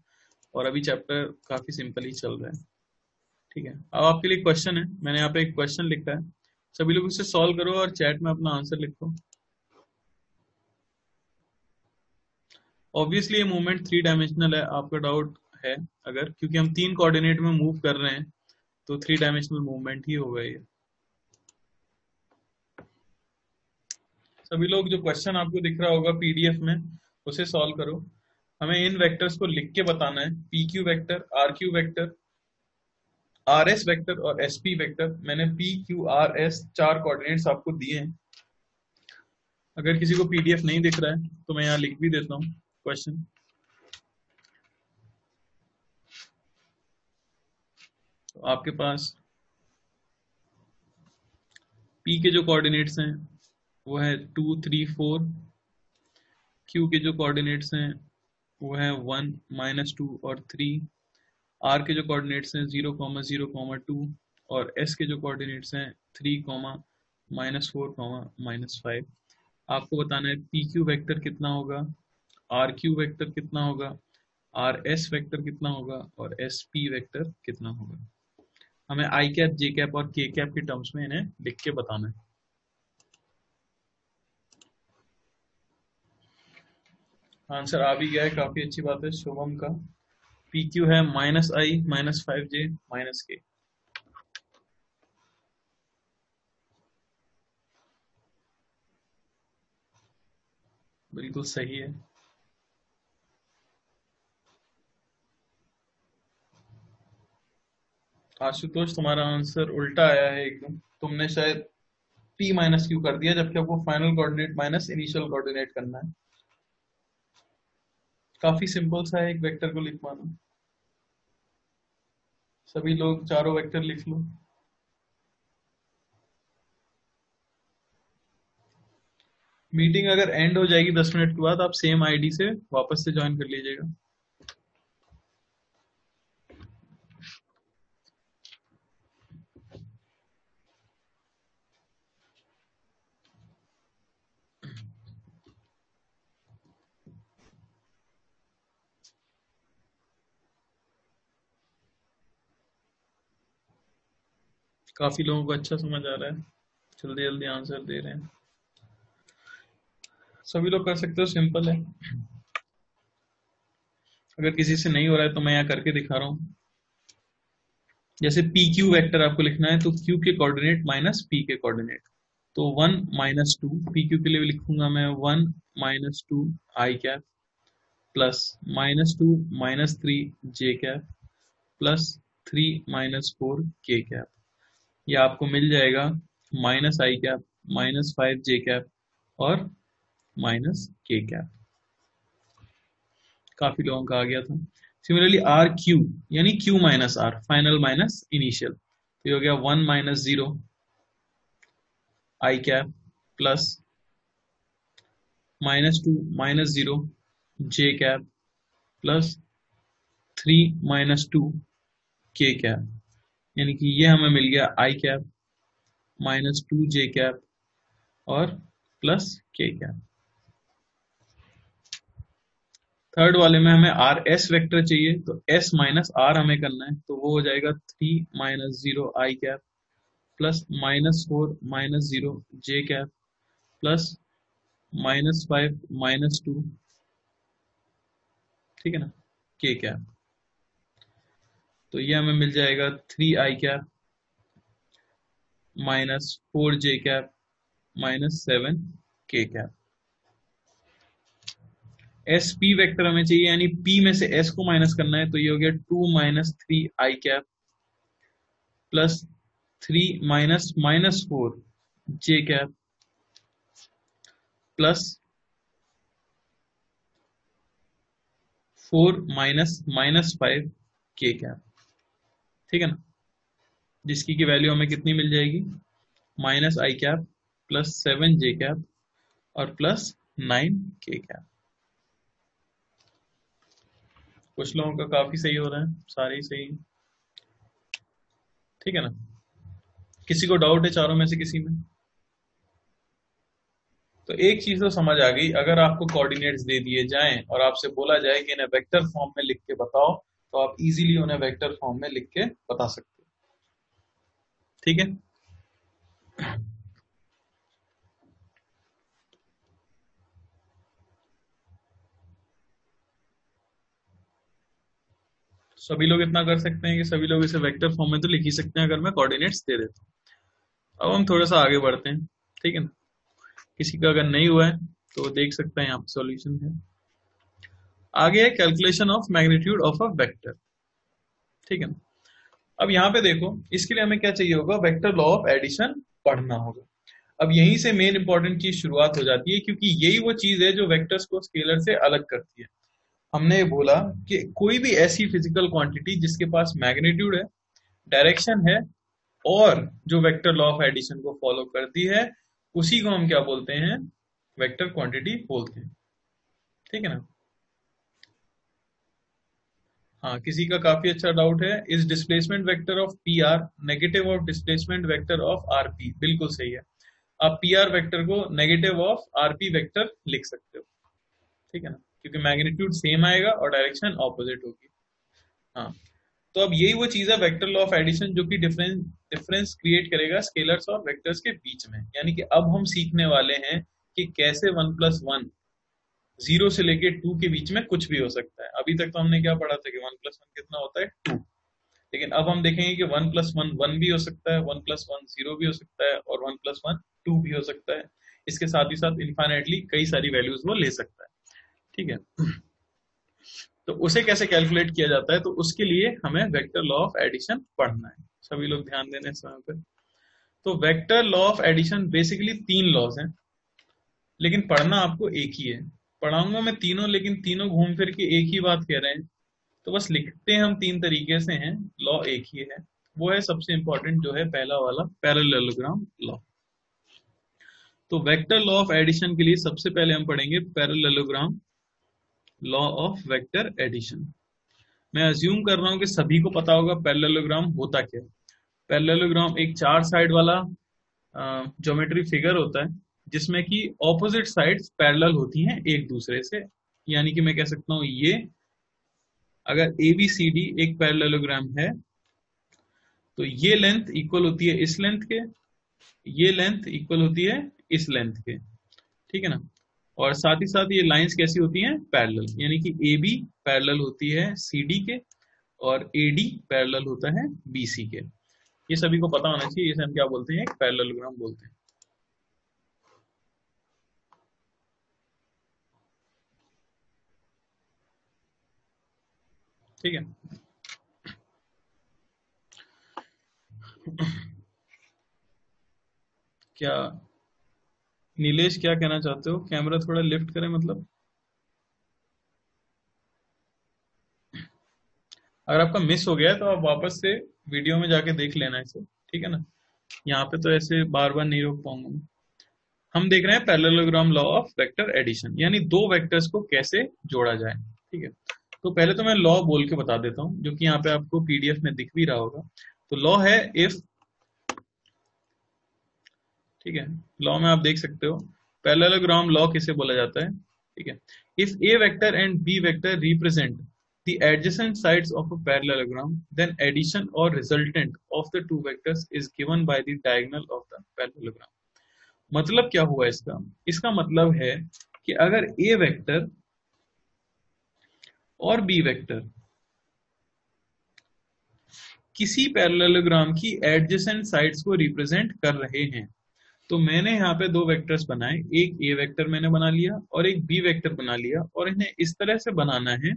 और अभी चैप्टर काफी सिंपल ही चल रहा है। ठीक है, अब आपके लिए क्वेश्चन है। मैंने यहाँ पे एक क्वेश्चन लिखा है, सभी लोग इसे सॉल्व करो और चैट में अपना आंसर लिखो। ऑब्वियसली ये मूवमेंट 3 डायमेंशनल है, आपका डाउट है अगर, क्योंकि हम 3 कोऑर्डिनेट में मूव कर रहे हैं तो 3 डायमेंशनल मूवमेंट ही होगा ये। सभी लोग जो क्वेश्चन आपको दिख रहा होगा पीडीएफ में उसे सॉल्व करो। हमें इन वेक्टर्स को लिख के बताना है, P Q vector, R Q vector, R S vector और एस पी वेक्टर। मैंने P Q R S 4 coordinates आपको दिए हैं। अगर किसी को पीडीएफ नहीं दिख रहा है तो मैं यहाँ लिख भी देता हूँ क्वेश्चन। तो आपके पास पी के जो कोऑर्डिनेट्स हैं वो है 2 3 4, क्यू के जो कोऑर्डिनेट्स हैं वो है 1 -2 और 3, आर के जो कोऑर्डिनेट्स हैं 0 0 2, और s के जो कोऑर्डिनेट्स हैं 3, -4, -5, आपको बताना है पी क्यू वेक्टर कितना होगा, आर क्यू वेक्टर कितना होगा, आर एस वेक्टर कितना होगा और एस पी वेक्टर कितना होगा। हमें आई कैप, जे कैप और के कैप के टर्म्स में इन्हें लिख के बताना है। आंसर आ भी गया है, काफी अच्छी बात है शुभम का। पी क्यू है -i, -5j, -k। बिल्कुल सही है। आशुतोष तुम्हारा आंसर उल्टा आया है एकदम, तुमने शायद p -q कर दिया जबकि आपको final coordinate minus initial coordinate करना है। काफी सिंपल सा है एक वेक्टर को लिख पाना। सभी लोग चारों वेक्टर लिख लो। मीटिंग अगर एंड हो जाएगी 10 मिनट के बाद, आप सेम आईडी से वापस से ज्वाइन कर लीजिएगा। काफी लोगों को अच्छा समझ आ रहा है, जल्दी जल्दी आंसर दे रहे हैं। सभी लोग कर सकते हो, सिंपल है। अगर किसी से नहीं हो रहा है तो मैं यहाँ करके दिखा रहा हूँ। जैसे पी क्यू वेक्टर आपको लिखना है तो क्यू के कोऑर्डिनेट माइनस पी के कोऑर्डिनेट, तो 1 -2 पी क्यू के लिए लिखूंगा मैं 1 -2 I cap plus -2 -3 J cap plus 3 -4 K cap. ये आपको मिल जाएगा -i कैप, -5 जे कैप और -k कैप। काफी लोगों का आ गया था। सिमिलरली आर क्यू यानी q minus R, final minus initial, तो ये हो गया 1 -0 I cap plus -2 -0 J cap plus 3 -2 के कैप, यानी कि ये हमें मिल गया आई कैप -2 जे कैप और प्लस के कैप। थर्ड वाले में हमें आर एस वेक्टर चाहिए, तो एस माइनस आर हमें करना है, तो वो हो जाएगा 3 -0 I cap plus -4 -0 J cap plus -5 -2, ठीक है ना, के कैप। तो ये हमें मिल जाएगा 3 आई कैप -4 जे कैप -7 के कैप। एस पी वेक्टर हमें चाहिए, यानी पी में से एस को माइनस करना है, तो ये हो गया 2 -3 आई कैप प्लस 3 -4 जे कैप प्लस 4 -5 के कैप, ठीक है ना, जिसकी की वैल्यू हमें कितनी मिल जाएगी, -i cap plus 7 J cap और प्लस 9 के कैप। कुछ लोगों का काफी सही हो रहा है, सारे ही सही, ठीक है ना। किसी को डाउट है चारों में से किसी में? तो एक चीज तो समझ आ गई, अगर आपको कोऑर्डिनेट्स दे दिए जाएं और आपसे बोला जाए कि इन्हें वेक्टर फॉर्म में लिख के बताओ, तो आप इजीली उन्हें वेक्टर फॉर्म में लिख के बता सकते हो, ठीक है। सभी लोग इतना कर सकते हैं कि सभी लोग इसे वेक्टर फॉर्म में तो लिख ही सकते हैं अगर मैं कोऑर्डिनेट्स दे देता हूं। अब हम थोड़ा सा आगे बढ़ते हैं, ठीक है ना। किसी का अगर नहीं हुआ है तो देख सकते हैं, यहाँ पे सॉल्यूशन है। आगे है calculation of magnitude of a vector, ठीक है ना। अब यहाँ पे देखो, इसके लिए हमें क्या चाहिए होगा, वेक्टर लॉ ऑफ एडिशन पढ़ना होगा। अब यहीं से मेन इंपॉर्टेंट चीज शुरुआत हो जाती है, क्योंकि यही वो चीज है जो वेक्टर्स को स्केलर से अलग करती है। हमने बोला कि कोई भी ऐसी फिजिकल क्वांटिटी जिसके पास मैग्नीट्यूड है, डायरेक्शन है और जो वेक्टर लॉ ऑफ एडिशन को फॉलो करती है, उसी को हम क्या बोलते हैं, वेक्टर क्वांटिटी बोलते हैं, ठीक है ना। हाँ, किसी का काफी अच्छा डाउट है, is displacement vector of P R negative of displacement vector of RP? बिल्कुल सही है, आप पी आर वेक्टर को नेगेटिव ऑफ आरपी वेक्टर लिख सकते हो, ठीक है ना, क्योंकि मैग्नीट्यूड सेम आएगा और डायरेक्शन ऑपोजिट होगी। हाँ, तो अब यही वो चीज है वेक्टर लॉ ऑफ एडिशन जो कि डिफरेंस क्रिएट करेगा स्केलर्स और वेक्टर्स के बीच में। यानी कि अब हम सीखने वाले हैं कि कैसे 1+1 0 से लेके 2 के बीच में कुछ भी हो सकता है। अभी तक तो हमने क्या पढ़ा था कि 1+1 कितना होता है 2, लेकिन अब हम देखेंगे कि 1+1 1 भी हो सकता है, 1+1 0 भी हो सकता है और 1+1 2 भी हो सकता है। इसके साथ ही साथ इनफाइनाइटली कई सारी वैल्यूज वो ले सकता है, ठीक है। तो उसे कैसे कैलकुलेट किया जाता है, तो उसके लिए हमें वेक्टर लॉ ऑफ एडिशन पढ़ना है। सभी लोग ध्यान देने समय पे। तो vector law of addition basically 3 laws हैं, लेकिन पढ़ना आपको एक ही है। पढ़ाऊंगा मैं तीनों, लेकिन तीनों घूम फिर के एक ही बात कह रहे हैं, तो बस लिखते हैं हम 3 तरीके से हैं, लॉ एक ही है। वो है सबसे इंपॉर्टेंट जो है पहला वाला पैरेललोग्राम लॉ। तो वेक्टर लॉ ऑफ एडिशन के लिए सबसे पहले हम पढ़ेंगे parallelogram law of vector addition. मैं अज्यूम कर रहा हूं कि सभी को पता होगा पैरेललोग्राम होता क्या है। पैरेललोग्राम एक 4 साइड वाला ज्योमेट्री फिगर होता है जिसमें कि ऑपोजिट साइड्स पैरेलल होती हैं एक दूसरे से। यानी कि मैं कह सकता हूं ये अगर ABCD एक पैरेललोग्राम है तो ये लेंथ इक्वल होती है इस लेंथ के, ये लेंथ इक्वल होती है इस लेंथ के, ठीक है ना। और साथ ही साथ ये लाइंस कैसी होती हैं, पैरेलल। यानी कि AB पैरेलल होती है CD के और AD पैरेलल होता है BC के। ये सभी को पता होना चाहिए, इसे हम क्या बोलते हैं, एक पैरेललोग्राम बोलते हैं, ठीक है। क्या नीलेश क्या कहना चाहते हो, कैमरा थोड़ा लिफ्ट करें, मतलब अगर आपका मिस हो गया है तो आप वापस से वीडियो में जाके देख लेना इसे, ठीक है ना। यहाँ पे तो ऐसे बार बार नहीं रोक पाऊंगा मैं। हम देख रहे हैं parallelogram law of vector addition, यानी दो वेक्टर्स को कैसे जोड़ा जाए, ठीक है। तो पहले तो मैं लॉ बोल के बता देता हूं, जो कि यहाँ पे आपको PDF में दिख भी रहा होगा। तो लॉ है इफ, ठीक है, लॉ में आप देख सकते हो पैरेललोग्राम लॉ किसे बोला जाता है, ठीक है। If A vector and B vector represent the adjacent sides of a parallelogram, then addition or resultant of the two vectors is given by the diagonal of the parallelogram। मतलब क्या हुआ इसका, इसका मतलब है कि अगर A वेक्टर और B वेक्टर किसी पैरेललोग्राम की एडजेसेंट साइड्स को रिप्रेजेंट कर रहे हैं, तो मैंने यहाँ पे दो वेक्टर्स बनाए, एक A वेक्टर मैंने बना लिया और एक B वेक्टर बना लिया, और इन्हें इस तरह से बनाना है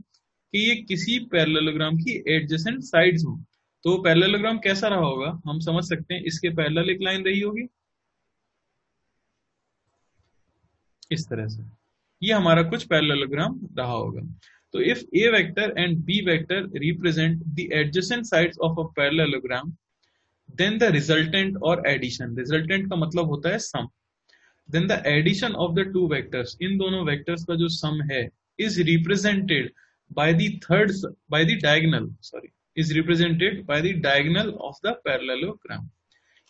कि ये किसी पैरेललोग्राम की एडजेसेंट साइड्स हो। तो पैरेललोग्राम कैसा रहा होगा, हम समझ सकते हैं, इसके पैरेलल एक लाइन रही होगी इस तरह से, ये हमारा कुछ पैरेललोग्राम रहा होगा। तो if A vector and B vector represent the adjacent sides of a parallelogram, then the resultant और एडिशन, रिजल्टेंट का मतलब होता है sum, then the addition of the two vectors, इन दोनों वेक्टर्स का जो सम है, is represented by the diagonal, is represented by the diagonal of the parallelogram।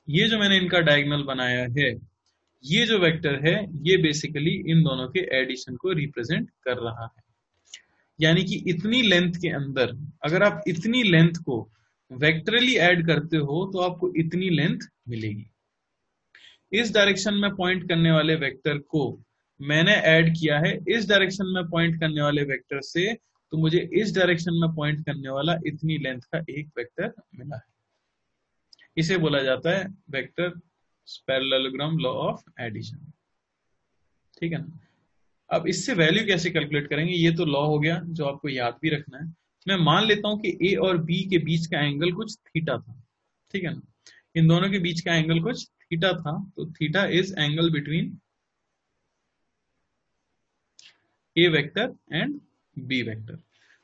ये जो मैंने इनका डायगोनल बनाया है, ये जो वेक्टर है, ये बेसिकली इन दोनों के एडिशन को रिप्रेजेंट कर रहा है। यानी कि इतनी लेंथ के अंदर अगर आप इतनी लेंथ को वेक्टरली ऐड करते हो तो आपको इतनी लेंथ मिलेगी। इस डायरेक्शन में पॉइंट करने वाले वेक्टर को मैंने ऐड किया है इस डायरेक्शन में पॉइंट करने वाले वेक्टर से, तो मुझे इस डायरेक्शन में पॉइंट करने वाला इतनी लेंथ का एक वेक्टर मिला है। इसे बोला जाता है vector parallelogram law of addition, ठीक है ना। अब इससे वैल्यू कैसे कैलकुलेट करेंगे, ये तो लॉ हो गया जो आपको याद भी रखना है। मैं मान लेता हूं कि A और B के बीच का एंगल कुछ थीटा था, ठीक है ना, इन दोनों के बीच का एंगल कुछ थीटा था, तो theta is angle between A vector and B vector.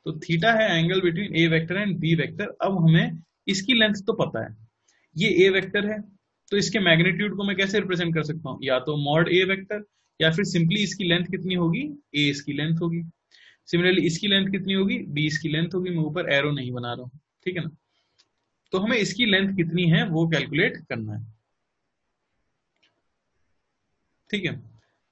तो थीटा है angle between A vector and B vector. अब हमें इसकी लेंथ तो पता है, ये A वेक्टर है, तो इसके मैग्नीट्यूड को मैं कैसे रिप्रेजेंट कर सकता हूं, या तो मॉड A वेक्टर, या फिर सिंपली इसकी लेंथ कितनी होगी, A इसकी लेंथ होगी। सिमिलरली इसकी लेंथ कितनी होगी, बी इसकी लेंथ होगी, मैं ऊपर एरो नहीं बना रहा हूं, ठीक है ना। तो हमें इसकी लेंथ कितनी है वो कैलकुलेट करना है, ठीक है।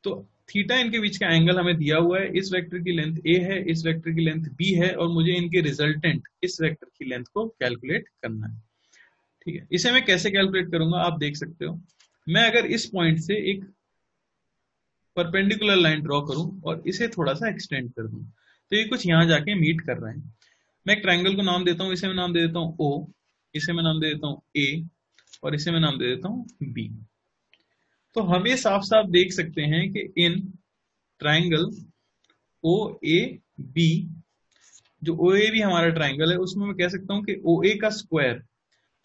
तो थीटा इनके बीच का एंगल हमें दिया हुआ है, इस वेक्टर की लेंथ ए है, इस वेक्टर की लेंथ बी है, और मुझे इनके रिजल्टेंट इस वेक्टर की लेंथ को कैलकुलेट करना है, ठीक है। इसे मैं कैसे कैलकुलेट करूंगा आप देख सकते हो। मैं अगर इस पॉइंट से एक परपेंडिकुलर लाइन ड्रॉ करूं और इसे थोड़ा सा एक्सटेंड कर दूं, तो ये कुछ यहां जाके मीट कर रहे हैं। मैं एक ट्राइंगल को नाम देता हूं, इसे मैं नाम दे देता हूं ओ, इसे मैं नाम दे देता हूं ए, और इसे मैं नाम दे देता हूं बी। तो हम ये साफ साफ देख सकते हैं कि in triangle O A B, जो ओ ए बी हमारा ट्राइंगल है, उसमें मैं कह सकता हूं कि ओ ए का स्क्वायर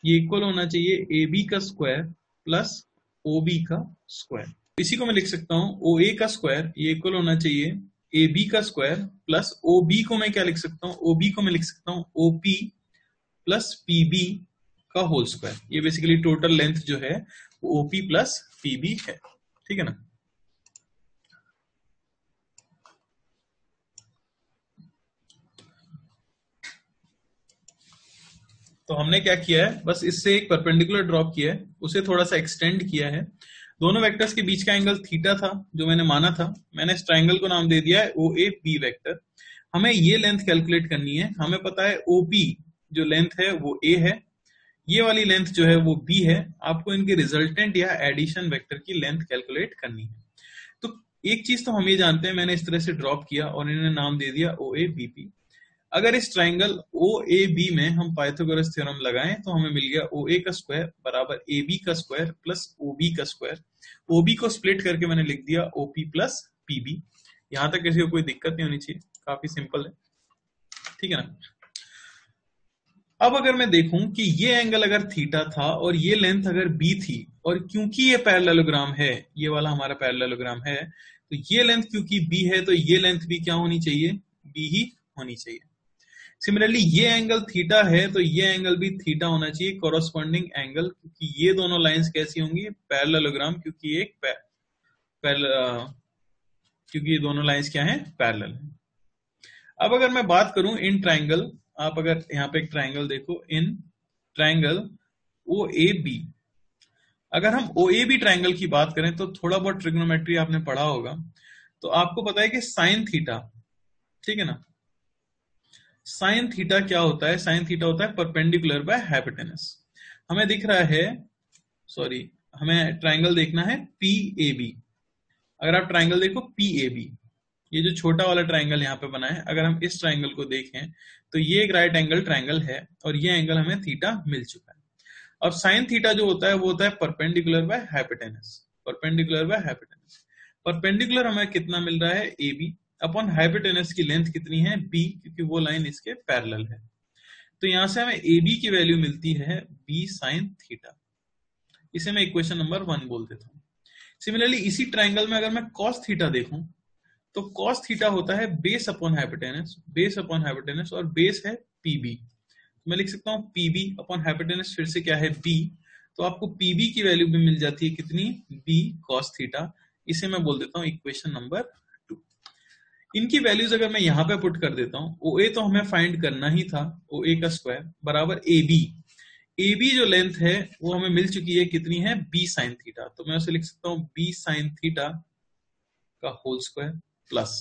ये इक्वल होना चाहिए ए बी का स्क्वायर प्लस ओ बी का स्क्वायर। इसी को मैं लिख सकता हूं ओ ए का स्क्वायर ये इक्वल होना चाहिए ए बी का स्क्वायर प्लस ओ बी को मैं क्या लिख सकता हूं, ओ बी को मैं लिख सकता हूं O P plus P B का होल स्क्वायर। ये बेसिकली टोटल लेंथ जो है वो OP प्लस PB है, ठीक है ना। तो हमने क्या किया है, बस इससे एक परपेंडिकुलर ड्रॉप किया है, उसे थोड़ा सा एक्सटेंड किया है। दोनों वेक्टर्स के बीच का एंगल थीटा था जो मैंने माना था, मैंने इस ट्राइंगल को नाम दे दिया है OAB वेक्टर। हमें ये लेंथ कैलकुलेट करनी है, हमें पता है OP जो लेंथ है वो A है, ये वाली लेंथ जो है वो B है। आपको इनके रिजल्टेंट या एडिशन वेक्टर की लेंथ कैलकुलेट करनी है। तो एक चीज तो हम ये जानते हैं, मैंने इस तरह से ड्रॉप किया और इन्हें नाम दे दिया OABP। अगर इस ट्राइंगल OAB में हम पाइथागोरस थ्योरम लगाएं तो हमें मिल गया OA का स्क्वायर बराबर AB का स्क्वायर प्लस OB का स्क्वायर। OB को स्प्लिट करके मैंने लिख दिया OP प्लस PB। यहां तक किसी को कोई दिक्कत नहीं होनी चाहिए, काफी सिंपल है, ठीक है ना। अब अगर मैं देखूं कि ये एंगल अगर थीटा था और ये लेंथ अगर बी थी, और क्योंकि ये पैरेललोग्राम है, ये वाला हमारा पैरेललोग्राम है, तो ये लेंथ क्योंकि बी है तो ये लेंथ भी क्या होनी चाहिए, बी ही होनी चाहिए। सिमिलरली ये एंगल थीटा है तो ये एंगल भी थीटा होना चाहिए, कॉरस्पॉन्डिंग एंगल, क्योंकि ये दोनों लाइंस कैसी होंगी, पैरेललोग्राम, क्योंकि एक क्योंकि ये दोनों लाइंस क्या है, पैरेलल है। अब अगर मैं बात करूं इन ट्राइंगल, आप अगर यहाँ पे एक ट्राइंगल देखो, इन ट्राइंगल OAB, अगर हम OAB ट्राइंगल की बात करें तो थोड़ा बहुत ट्रिग्नोमेट्री आपने पढ़ा होगा, तो आपको पता है कि साइन थीटा, ठीक है ना, साइन थीटा क्या होता है, साइन थीटा होता है परपेंडिकुलर बाय हाइपोटेनस। हमें दिख रहा है, सॉरी, हमें ट्राइंगल देखना है PAB। अगर आप ट्राइंगल देखो PAB, ये जो छोटा वाला ट्राइंगल यहाँ पे बना है, अगर हम इस ट्राइंगल को देखें तो ये एक राइट एंगल ट्राइंगल है और ये एंगल हमें थीटा मिल चुका है। अब साइन थीटा जो होता है वो होता है perpendicular by hypotenuse, perpendicular by hypotenuse. Perpendicular हमें कितना मिल रहा है, AB अपॉन हाइपोटेनस की लेंथ कितनी है, B, क्योंकि वो लाइन इसके पैरेलल है। तो यहां से हमें AB की वैल्यू मिलती है B साइन थीटा। इसे मैं इक्वेशन नंबर 1 बोल देता हूं। सिमिलरली इसी ट्राइंगल में अगर मैं कॉस थीटा देखूं तो कॉस थीटा होता है base upon hypotenuse, base upon hypotenuse, और बेस है PB। मैं लिख सकता हूं PB अपॉन हाइपोटेनस, फिर से क्या है B, तो आपको PB की वैल्यू भी मिल जाती है कितनी, B cos थीटा। इसे मैं बोल देता हूं इक्वेशन नंबर 2। इनकी वैल्यूज अगर मैं यहां पे पुट कर देता हूं, OA तो हमें फाइंड करना ही था, OA का स्क्वायर बराबर AB जो लेंथ है वो हमें मिल चुकी है, कितनी है, B साइन थीटा। तो मैं उसे लिख सकता हूं B साइन थीटा का होल स्क्वायर प्लस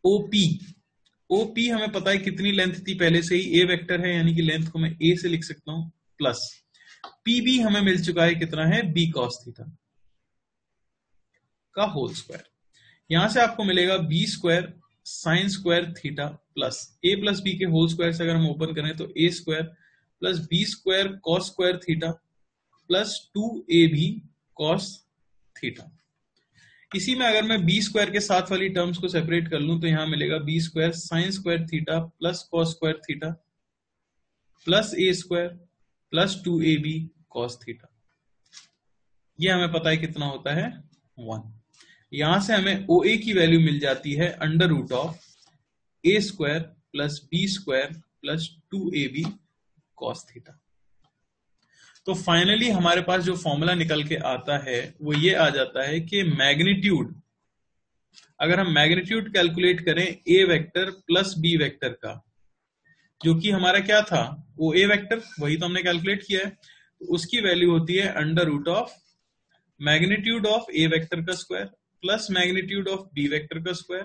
OP हमें पता है कितनी लेंथ थी पहले से ही, A वेक्टर है, यानी कि लेंथ को मैं A से लिख सकता हूं, प्लस PB हमें मिल चुका है, कितना है, B cos थीटा का होल स्क्वायर। यहां से आपको मिलेगा B square sine square theta plus A plus B के होल स्क्वायर से अगर हम ओपन करें तो A square plus B square cos square theta plus 2AB cos theta. इसी में अगर मैं B स्क्वायर के साथ वाली टर्म्स को सेपरेट कर लूं तो यहां मिलेगा B square sine square theta plus cos square theta plus A square plus 2AB cos theta. ये हमें पता है कितना होता है, 1। यहां से हमें OA की वैल्यू मिल जाती है under root of A square plus B square plus 2AB cos theta. तो फाइनली हमारे पास जो फॉर्मूला निकल के आता है वो ये आ जाता है कि मैग्नीट्यूड, अगर हम मैग्नीट्यूड कैलकुलेट करें ए वेक्टर प्लस बी वेक्टर का, जो कि हमारा क्या था, वो ए वेक्टर, वही तो हमने कैलकुलेट किया है, तो उसकी वैल्यू होती है under root of magnitude of A vector का square plus magnitude of B vector का square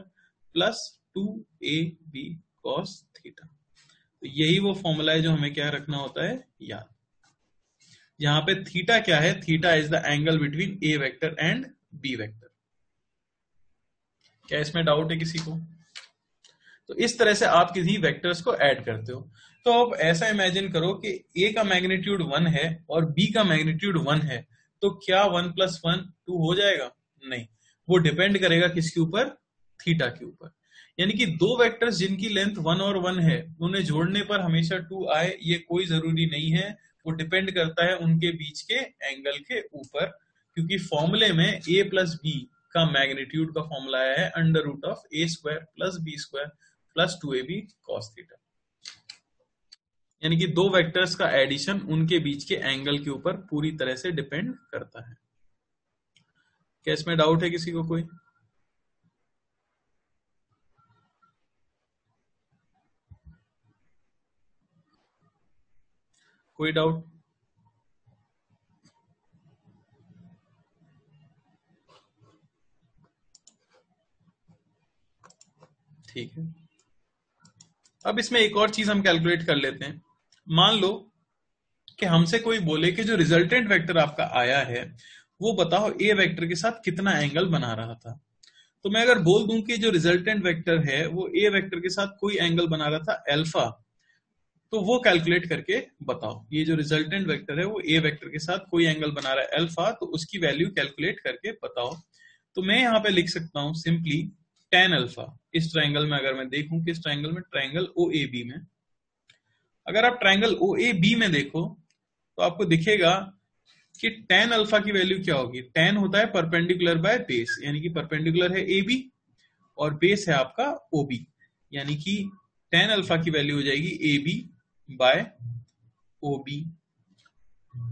plus 2ab cos theta. तो यही वो फॉर्मूला है जो हमें क्या रखना होता है याद। यहाँ पे थीटा क्या है, theta is the angle between A vector and B vector. क्या इसमें डाउट है किसी को? तो इस तरह से आप किसी वेक्टर्स को ऐड करते हो। तो अब ऐसा इमेजिन करो कि ए का मैग्नीट्यूड 1 है और बी का मैग्नीट्यूड 1 है, तो क्या 1 + 1 2 हो जाएगा? नहीं, वो डिपेंड करेगा किसके ऊपर, थीटा के ऊपर। यानी कि दो वेक्टर्स जिनकी लेंथ 1 और 1 है, उन्हें जोड़ने पर हमेशा 2 आए, ये कोई जरूरी नहीं है। वो डिपेंड करता है उनके बीच के एंगल के ऊपर, क्योंकि फॉर्मूले में a + b का मैग्नीट्यूड का फॉर्मूला आया है under root of a² + b² + 2ab cos theta. यानी कि दो वेक्टर्स का एडिशन उनके बीच के एंगल के ऊपर पूरी तरह से डिपेंड करता है। क्या इसमें डाउट है किसी को कोई? कोई डाउट? ठीक है, अब इसमें एक और चीज हम कैलकुलेट कर लेते हैं। मान लो कि हमसे कोई बोले कि जो रिजल्टेंट वेक्टर आपका आया है वो बताओ ए वेक्टर के साथ कितना एंगल बना रहा था। तो मैं अगर बोल दूं कि जो रिजल्टेंट वेक्टर है वो ए वेक्टर के साथ कोई एंगल बना रहा था अल्फा, तो वो कैलकुलेट करके बताओ। ये जो रिजल्टेंट वेक्टर है वो ए वेक्टर के साथ कोई एंगल बना रहा है अल्फा, तो उसकी वैल्यू कैलकुलेट करके बताओ। तो मैं यहाँ पे लिख सकता हूँ सिंपली tan अल्फा। इस ट्रायंगल में अगर मैं देखूं कि इस ट्रायंगल में, ट्रायंगल OAB में, अगर आप ट्रायंगल OAB में देखो तो आपको दिखेगा कि tan अल्फा की वैल्यू क्या होगी। tan होता है परपेंडिकुलर बाय बेस, यानी कि परपेंडिकुलर है AB और बेस है आपका OB, यानी कि tan अल्फा की वैल्यू हो जाएगी AB बाय OB।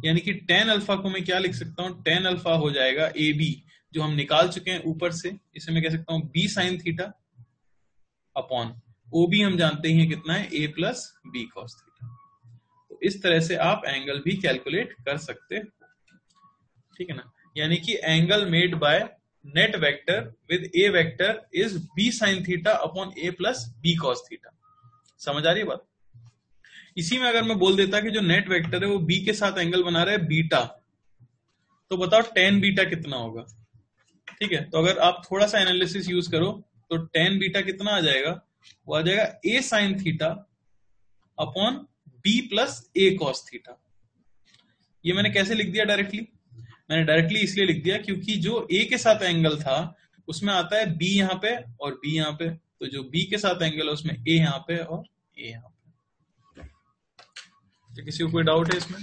यानी कि tan अल्फा को मैं क्या लिख सकता हूं, tan अल्फा हो जाएगा AB, जो हम निकाल चुके हैं ऊपर से, इसे मैं कह सकता हूं B sin theta upon OB हम जानते ही हैं कितना है, A + B cos थीटा। तो इस तरह से आप एंगल भी कैलकुलेट कर सकते हो, ठीक है ना। यानी कि angle made by net vector with A vector is B sin theta upon A + B cos theta. समझ आ रही है बात? इसी में अगर मैं बोल देता कि जो नेट वेक्टर है वो B के साथ एंगल बना रहा है बीटा, तो बताओ tan बीटा कितना होगा। ठीक है, तो अगर आप थोड़ा सा एनालिसिस यूज करो तो tan बीटा कितना आ जाएगा, वो आ जाएगा A sin theta upon B + A cos theta. ये मैंने कैसे लिख दिया डायरेक्टली? मैंने डायरेक्टली इसलिए लिख दिया क्योंकि जो A के साथ एंगल था उसमें आता है B यहाँ पे और B यहाँ पे, तो जो B के साथ एंगल है उसमें A यहाँ पे और A यहाँ पे। तो किसी को कोई डाउट है इसमें?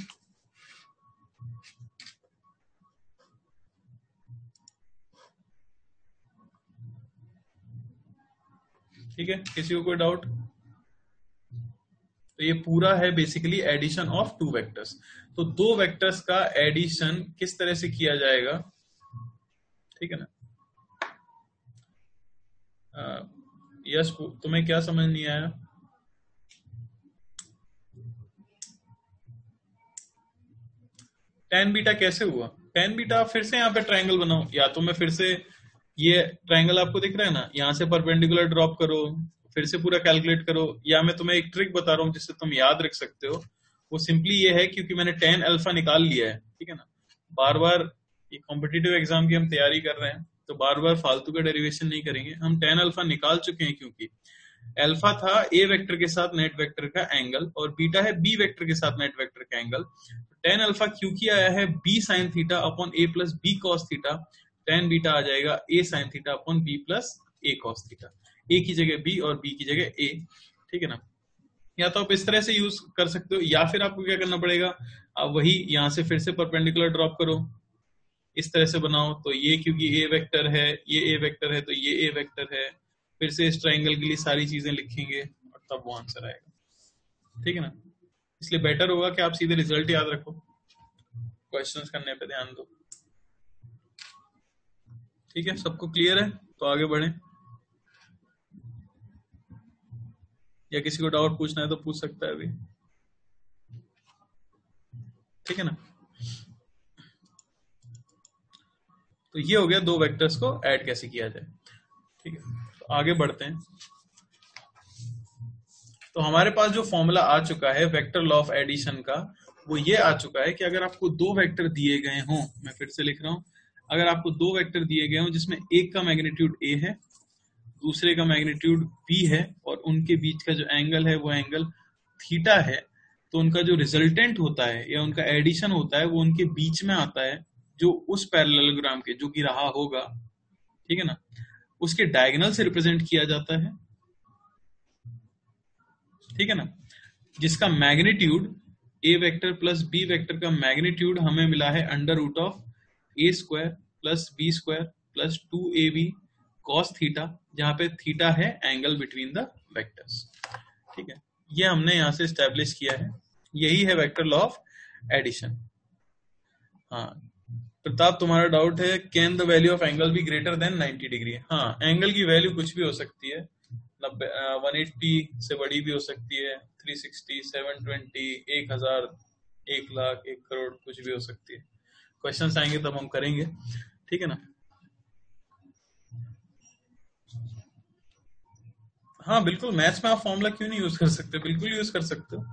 ठीक है, किसी को कोई डाउट? तो ये पूरा है basically addition of two vectors. तो दो वेक्टर्स का एडिशन किस तरह से किया जाएगा, ठीक है ना। यस, तुम्हें क्या समझ नहीं आया? tan बीटा कैसे हुआ? tan बीटा फिर से यहाँ पे ट्रायंगल बनाओ, या तो मैं फिर से, ये ट्रायंगल आपको दिख रहा है ना, यहाँ से परपेंडिकुलर ड्रॉप करो, फिर से पूरा कैलकुलेट करो, या मैं तुम्हें एक ट्रिक बता रहा हूँ जिससे तुम याद रख सकते हो। वो सिंपली ये है क्योंकि मैंने tan अल्फा निकाल लिया है, ठीक है ना। बार बार ये कॉम्पिटिटिव एग्जाम की हम तैयारी कर रहे हैं तो बार बार फालतू का डेरिवेशन नहीं करेंगे। हम tan अल्फा निकाल चुके हैं क्योंकि अल्फा था ए वेक्टर के साथ नेट वेक्टर का एंगल और बीटा है बी वेक्टर के साथ नेट वेक्टर का एंगल। tan अल्फा क्योंकि आया है B sin theta upon A + B cos theta, tan beta आ जाएगा A sin theta upon B + A cos theta. A की जगह B और B की जगह A, ठीक है ना। या तो आप इस तरह से यूज कर सकते हो, या फिर आपको क्या करना पड़ेगा, आप वही यहाँ से फिर से परपेंडिकुलर ड्रॉप करो, इस तरह से बनाओ। तो ये क्योंकि A वेक्टर है, ये A वेक्टर है, तो ये A वेक्टर है, फिर से इस ट्रायंगल के लिए सारी चीजें लिखेंगे और तब वो आंसर आएगा, ठीक है ना। इसलिए बेटर होगा कि आप सीधे रिजल्ट याद रखो, क्वेश्चंस करने पे ध्यान दो। ठीक है, सबको क्लियर है? तो आगे बढ़ें। या किसी को डाउट पूछना है तो पूछ सकता है अभी, ठीक है ना। तो ये हो गया दो वेक्टर्स को ऐड कैसे किया जाए, ठीक है। तो आगे बढ़ते हैं। तो हमारे पास जो फॉर्मूला आ चुका है वेक्टर लॉ ऑफ एडिशन का, वो ये आ चुका है कि अगर आपको दो वेक्टर दिए गए हों, मैं फिर से लिख रहा हूं, अगर आपको दो वेक्टर दिए गए हों जिसमें एक का मैग्नीट्यूड a है, दूसरे का मैग्नीट्यूड b है, और उनके बीच का जो एंगल है वो एंगल थीटा है, तो उनका जो रिजल्टेंट होता है या उनका एडिशन होता है वो उनके बीच में आता है, जो उस पैरेललोग्राम के जो कि रहा होगा, ठीक है ना, उसके डायगोनल से रिप्रेजेंट किया जाता है, ठीक है ना, जिसका magnitude a vector plus b vector का मैग्नीट्यूड हमें मिला है under root of a square plus b square plus 2ab cos theta, जहां पे थीटा है एंगल बिटवीन द वेक्टर्स, ठीक है। ये हमने यहां से एस्टेब्लिश किया है, यही है वेक्टर लॉ ऑफ एडिशन। हाँ प्रताप, तुम्हारा डाउट है can the value of angle be greater than 90 degree. हाँ, एंगल की वैल्यू कुछ भी हो सकती है, 180 से बड़ी भी हो सकती है, 360, 720, 1000, 1 लाख, 1 करोड़, कुछ भी हो सकती है। क्वेश्चंस आएंगे तब हम करेंगे, ठीक है ना। हाँ बिल्कुल, मैथ्स में आप फॉर्मूला क्यों नहीं यूज कर सकते, बिल्कुल यूज कर सकते हो,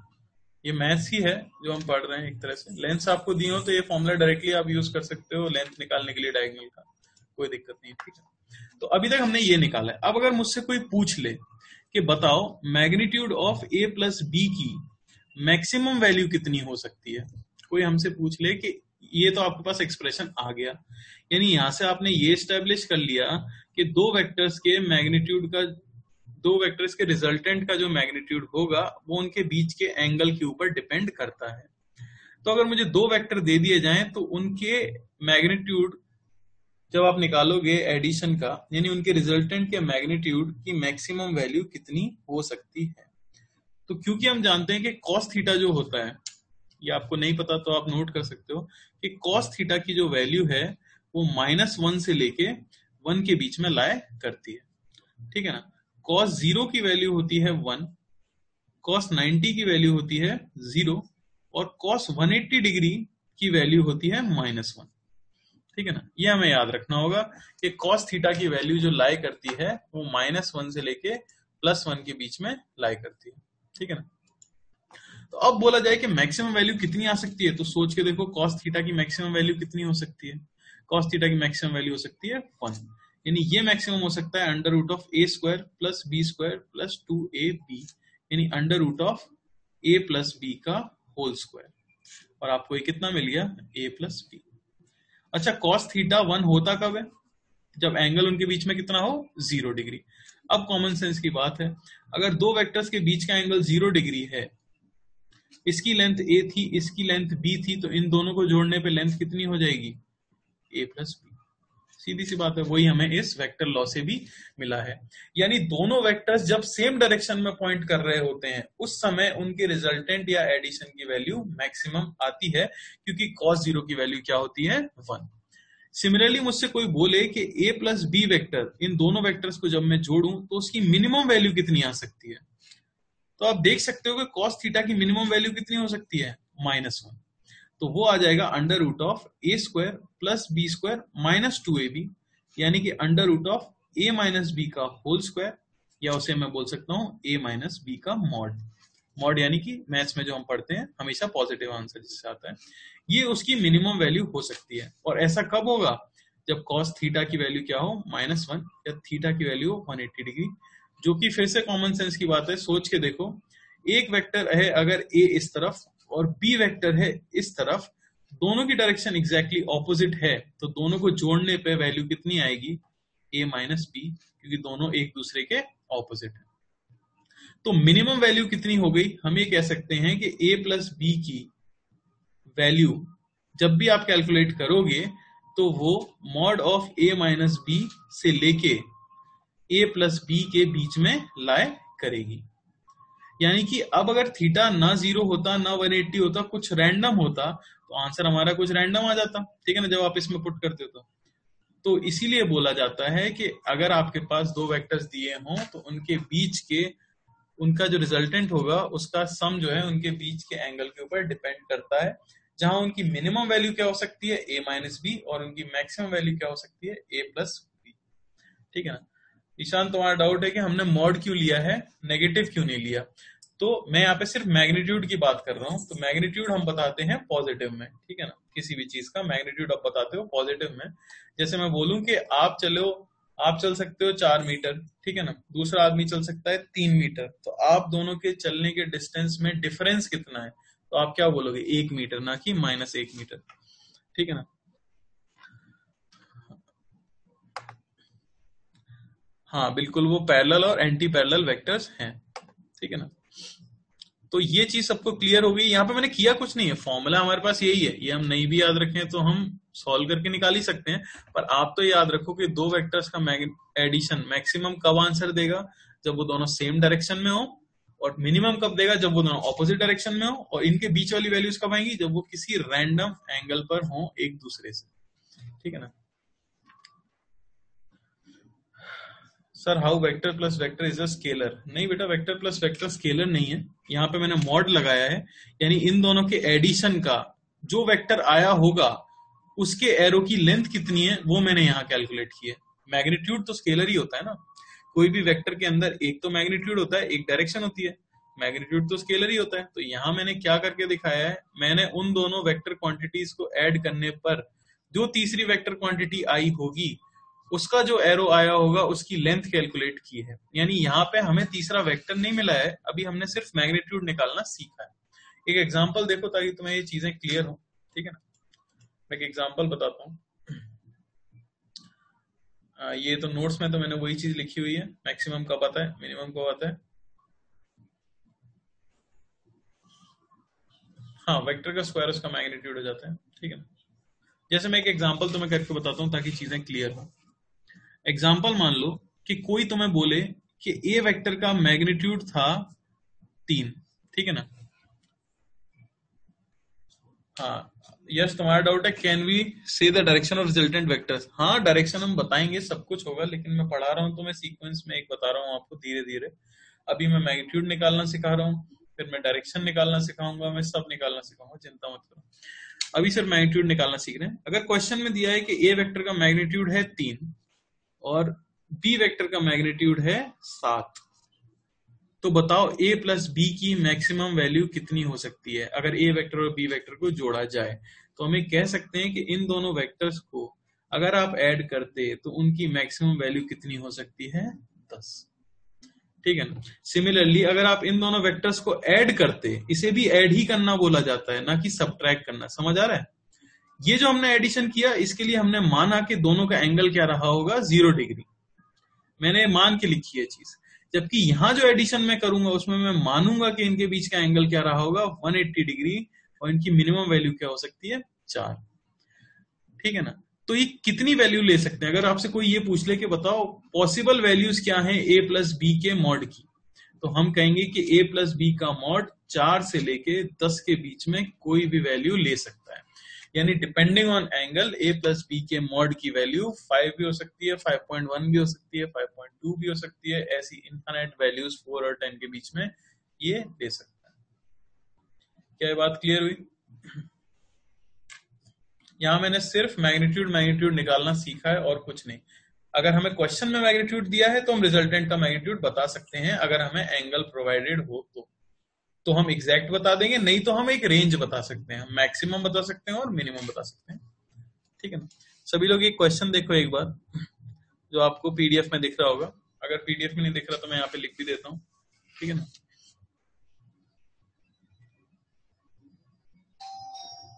ये मैथ्स ही है जो हम पढ़ रहे हैं। एक तरह से लेंथ आपको दी हो तो ये फॉर्मूला डायरेक्टली आप यूज कर सकते हो लेंथ निकालने के लिए डायगोनल का, कोई दिक्कत नहीं, ठीक है। तो अभी तक हमने ये निकाला है। अब अगर मुझसे कोई पूछ ले कि बताओ magnitude of a plus B की मैक्सिमम वैल्यू कितनी हो सकती है, कोई हमसे पूछ ले कि ये तो आपके पास एक्सप्रेशन आ गया, यानी यहां से आपने ये एस्टेब्लिश कर लिया कि दो वेक्टर्स के मैग्नीट्यूड का, दो वेक्टर्स के रिजल्टेंट का जो मैग्नीट्यूड होगा वो उनके बीच के एंगल के ऊपर डिपेंड करता है। तो अगर मुझे दो वेक्टर दे दिए जाएं तो उनके मैग्नीट्यूड जब आप निकालोगे एडिशन का, यानी उनके रिजल्टेंट के मैग्नीट्यूड की मैक्सिमम वैल्यू कितनी हो सकती है। तो क्योंकि हम जानते हैं कि कॉस थीटा जो होता है, ये आपको नहीं पता तो आप नोट कर सकते हो कि कॉस थीटा की जो वैल्यू है वो -1 से लेके 1 के बीच में लाए करती है, ठीक है ना। cos 0 की वैल्यू होती है 1, cos 90 की वैल्यू होती है 0, और cos 180 डिग्री की वैल्यू होती है -1, ठीक है ना। ये हमें याद रखना होगा कि cos थीटा की वैल्यू जो लाई करती है वो -1 से लेके +1 के बीच में लाई करती है, ठीक है ना। तो अब बोला जाए कि मैक्सिमम वैल्यू कितनी आ सकती है, तो सोच के देखो cos थीटा की मैक्सिमम वैल्यू कितनी हो सकती है। cos थीटा की मैक्सिमम वैल्यू हो सकती है 1, यानी ये मैक्सिमम हो सकता है under root of a square plus b square plus 2ab, यानी under root of a plus b का होल स्क्वायर, और आपको ये कितना मिल गया a प्लस b। अच्छा, cos थीटा 1 होता कब है, जब एंगल उनके बीच में कितना हो 0 डिग्री। अब कॉमन सेंस की बात है, अगर दो वेक्टर्स के बीच का एंगल 0 डिग्री है, इसकी लेंथ a थी, इसकी लेंथ b थी, तो इन दोनों को जोड़ने पे लेंथ कितनी हो जाएगी a प्लस b। सीधी सी बात है, वही हमें इस वेक्टर लॉ से भी मिला है, यानी दोनों वेक्टर्स जब सेम डायरेक्शन में पॉइंट कर रहे होते हैं उस समय उनके रिजल्टेंट या एडिशन की वैल्यू मैक्सिमम आती है, क्योंकि cos 0 की वैल्यू क्या होती है 1। सिमिलरली मुझसे कोई बोले कि a प्लस बी वेक्टर, इन दोनों वेक्टर्स को जब मैं जोड़ूं तो उसकी मिनिमम वैल्यू कितनी आ सकती है, तो आप देख सकते हो कि cos थीटा की मिनिमम वैल्यू कितनी हो सकती है -1, तो वो आ जाएगा under root of a square plus b square minus 2ab, यानी कि under root of a minus b का होल स्क्वायर, या उसे मैं बोल सकता हूं a माइनस b का मॉड। मॉड यानी कि मैथ्स में जो हम पढ़ते हैं हमेशा पॉजिटिव आंसर जिससे आता है, ये उसकी मिनिमम वैल्यू हो सकती है। और ऐसा कब होगा, जब cos थीटा की वैल्यू क्या हो -1 या थीटा की वैल्यू 180 डिग्री, जो कि फिर से कॉमन सेंस की बात है। सोच के देखो, एक वेक्टर है अगर a इस तरफ और b वेक्टर है इस तरफ, दोनों की डायरेक्शन एग्जैक्टली ऑपोजिट है, तो दोनों को जोड़ने पे वैल्यू कितनी आएगी a माइनस b, क्योंकि दोनों एक दूसरे के ऑपोजिट है। तो मिनिमम वैल्यू कितनी हो गई, हम ये कह सकते हैं कि a प्लस b की वैल्यू जब भी आप कैलकुलेट करोगे तो वो mod of a minus b से लेके a प्लस b के बीच में लाए करेगी। यानी कि अब अगर थीटा ना 0 होता ना 180 होता, कुछ रैंडम होता, तो आंसर हमारा कुछ रैंडम आ जाता, ठीक है ना, जब आप इसमें पुट करते हो तो इसीलिए बोला जाता है कि अगर आपके पास दो वेक्टर्स दिए हों तो उनके बीच के उनका जो रिजल्टेंट होगा उसका सम जो है उनके बीच के एंगल के ऊपर डिपेंड करता है, जहां उनकी मिनिमम वैल्यू क्या हो सकती है a माइनस बी और उनकी मैक्सिमम वैल्यू क्या हो सकती है a प्लस बी। ठीक है ना। ईशान, तुम्हारा डाउट है कि हमने मॉड क्यों लिया है, नेगेटिव क्यों नहीं लिया? तो मैं यहाँ पे सिर्फ मैग्नीट्यूड की बात कर रहा हूँ। तो मैग्नीट्यूड हम बताते हैं पॉजिटिव में, ठीक है ना। किसी भी चीज का मैग्नीट्यूड आप बताते हो पॉजिटिव में। जैसे मैं बोलूं कि आप चल सकते हो 4 मीटर, ठीक है ना, दूसरा आदमी चल सकता है 3 मीटर, तो आप दोनों के चलने के डिस्टेंस में डिफरेंस कितना है? तो आप क्या बोलोगे? 1 मीटर, ना कि -1 मीटर, ठीक है ना। हाँ बिल्कुल, वो पैरेलल और एंटी पैरेलल वेक्टर्स हैं, ठीक है ना। तो ये चीज सबको क्लियर हो गई। यहाँ पे मैंने किया कुछ नहीं है, फॉर्मूला हमारे पास यही है, ये हम नहीं भी याद रखें तो हम सॉल्व करके निकाल ही सकते हैं। पर आप तो याद रखो कि दो वेक्टर्स का एडिशन मैक्सिमम कब आंसर देगा? जब वो दोनों सेम डायरेक्शन में हो, और मिनिमम कब देगा? जब वो दोनों ऑपोजिट डायरेक्शन में हो, और इनके बीच वाली वैल्यूज कब आएंगी? जब वो किसी रैंडम एंगल पर हो एक दूसरे से, ठीक है ना। Sir how vector plus vector is a scalar? नहीं बेटा, वेक्टर प्लस वेक्टर स्केलर नहीं है। यहाँ पे मैंने मॉड लगाया है, यानी इन दोनों के एडिशन का जो वेक्टर आया होगा उसके एरो की लेंथ कितनी है वो मैंने यहाँ कैलकुलेट की है। मैग्नीट्यूड तो स्केलर ही होता है ना, कोई भी वेक्टर के अंदर एक तो मैग्नीट्यूड होता है, एक डायरेक्शन होती है, मैग्नीट्यूड तो स्केलर ही होता है। तो यहाँ मैंने क्या करके दिखाया है, मैंने उन दोनों वेक्टर क्वांटिटीज को ऐड करने पर जो तीसरी वेक्टर क्वांटिटी आई होगी उसका जो एरो आया होगा उसकी लेंथ कैलकुलेट की है। यानी यहाँ पे हमें तीसरा वेक्टर नहीं मिला है, अभी हमने सिर्फ मैग्नीट्यूड निकालना सीखा है। एक एग्जांपल देखो ताकि तुम्हें ये चीजें क्लियर हो, ठीक है ना। मैं एक एग्जांपल बताता हूँ। ये तो नोट्स में तो मैंने वही चीज लिखी हुई है, मैक्सिमम कब आता है, मिनिमम कब आता है। हाँ, वेक्टर का स्क्वायर उसका मैग्नीट्यूड हो जाता है, ठीक है ना। जैसे मैं एक एग्जांपल तुम्हें करके बताता हूँ ताकि चीजें क्लियर हो। एग्जाम्पल मान लो कि कोई तुम्हें बोले कि ए वेक्टर का मैग्नीट्यूड था 3, ठीक है ना। हाँ यस, तुम्हारा डाउट है कैन वी से the direction of resultant vectors? हाँ डायरेक्शन हम बताएंगे, सब कुछ होगा, लेकिन मैं पढ़ा रहा हूँ तो मैं सीक्वेंस में एक बता रहा हूँ आपको धीरे धीरे। अभी मैं मैग्नीट्यूड निकालना सिखा रहा हूँ, फिर मैं डायरेक्शन निकालना सिखाऊंगा, मैं सब निकालना सिखाऊंगा, चिंता मत करो। अभी सिर्फ मैग्नीट्यूड निकालना सीख रहे हैं। अगर क्वेश्चन में दिया है कि ए वेक्टर का मैग्नीट्यूड है 3 और बी वेक्टर का मैग्नीट्यूड है 7, तो बताओ ए प्लस बी की मैक्सिमम वैल्यू कितनी हो सकती है अगर ए वेक्टर और बी वेक्टर को जोड़ा जाए? तो हमें कह सकते हैं कि इन दोनों वेक्टर्स को अगर आप ऐड करते तो उनकी मैक्सिमम वैल्यू कितनी हो सकती है? 10, ठीक है ना। सिमिलरली अगर आप इन दोनों वेक्टर्स को ऐड करते, इसे भी ऐड ही करना बोला जाता है, ना कि सबट्रैक्ट करना, समझ आ रहा है। ये जो हमने एडिशन किया इसके लिए हमने माना कि दोनों का एंगल क्या रहा होगा, 0 डिग्री, मैंने मान के लिखी है चीज। जबकि यहां जो एडिशन मैं करूंगा उसमें मैं मानूंगा कि इनके बीच का एंगल क्या रहा होगा, 180 डिग्री, और इनकी मिनिमम वैल्यू क्या हो सकती है, 4, ठीक है ना। तो ये कितनी वैल्यू ले सकते हैं? अगर आपसे कोई ये पूछ ले कि बताओ पॉसिबल वैल्यूज क्या हैं ए प्लस बी के मॉड की, तो हम कहेंगे कि ए प्लस बी का मॉड 4 से लेके 10 के बीच में कोई भी वैल्यू ले सकता है। यानी depending on angle A plus B के मॉड की वैल्यू 5 भी हो सकती है, 5.1 भी हो सकती है, 5.2 भी हो सकती है, ऐसी इनफाइनाइट वैल्यूज 4 और 10 के बीच में ये ले सकता है। क्या ये बात क्लियर हुई? यहां मैंने सिर्फ मैग्नीट्यूड निकालना सीखा है और कुछ नहीं। अगर हमें क्वेश्चन में मैग्नीट्यूड दिया है तो हम रिजल्टेंट का मैग्नीट्यूड बता सकते हैं, अगर हमें एंगल प्रोवाइडेड हो तो हम एग्जैक्ट बता देंगे, नहीं तो हम एक रेंज बता सकते हैं, हम मैक्सिमम बता सकते हैं और मिनिमम बता सकते हैं, ठीक है ना। सभी लोग एक क्वेश्चन देखो एक बार, जो आपको पीडीएफ में दिख रहा होगा। अगर पीडीएफ में नहीं दिख रहा तो मैं यहाँ पे लिख भी देता हूँ, ठीक है ना।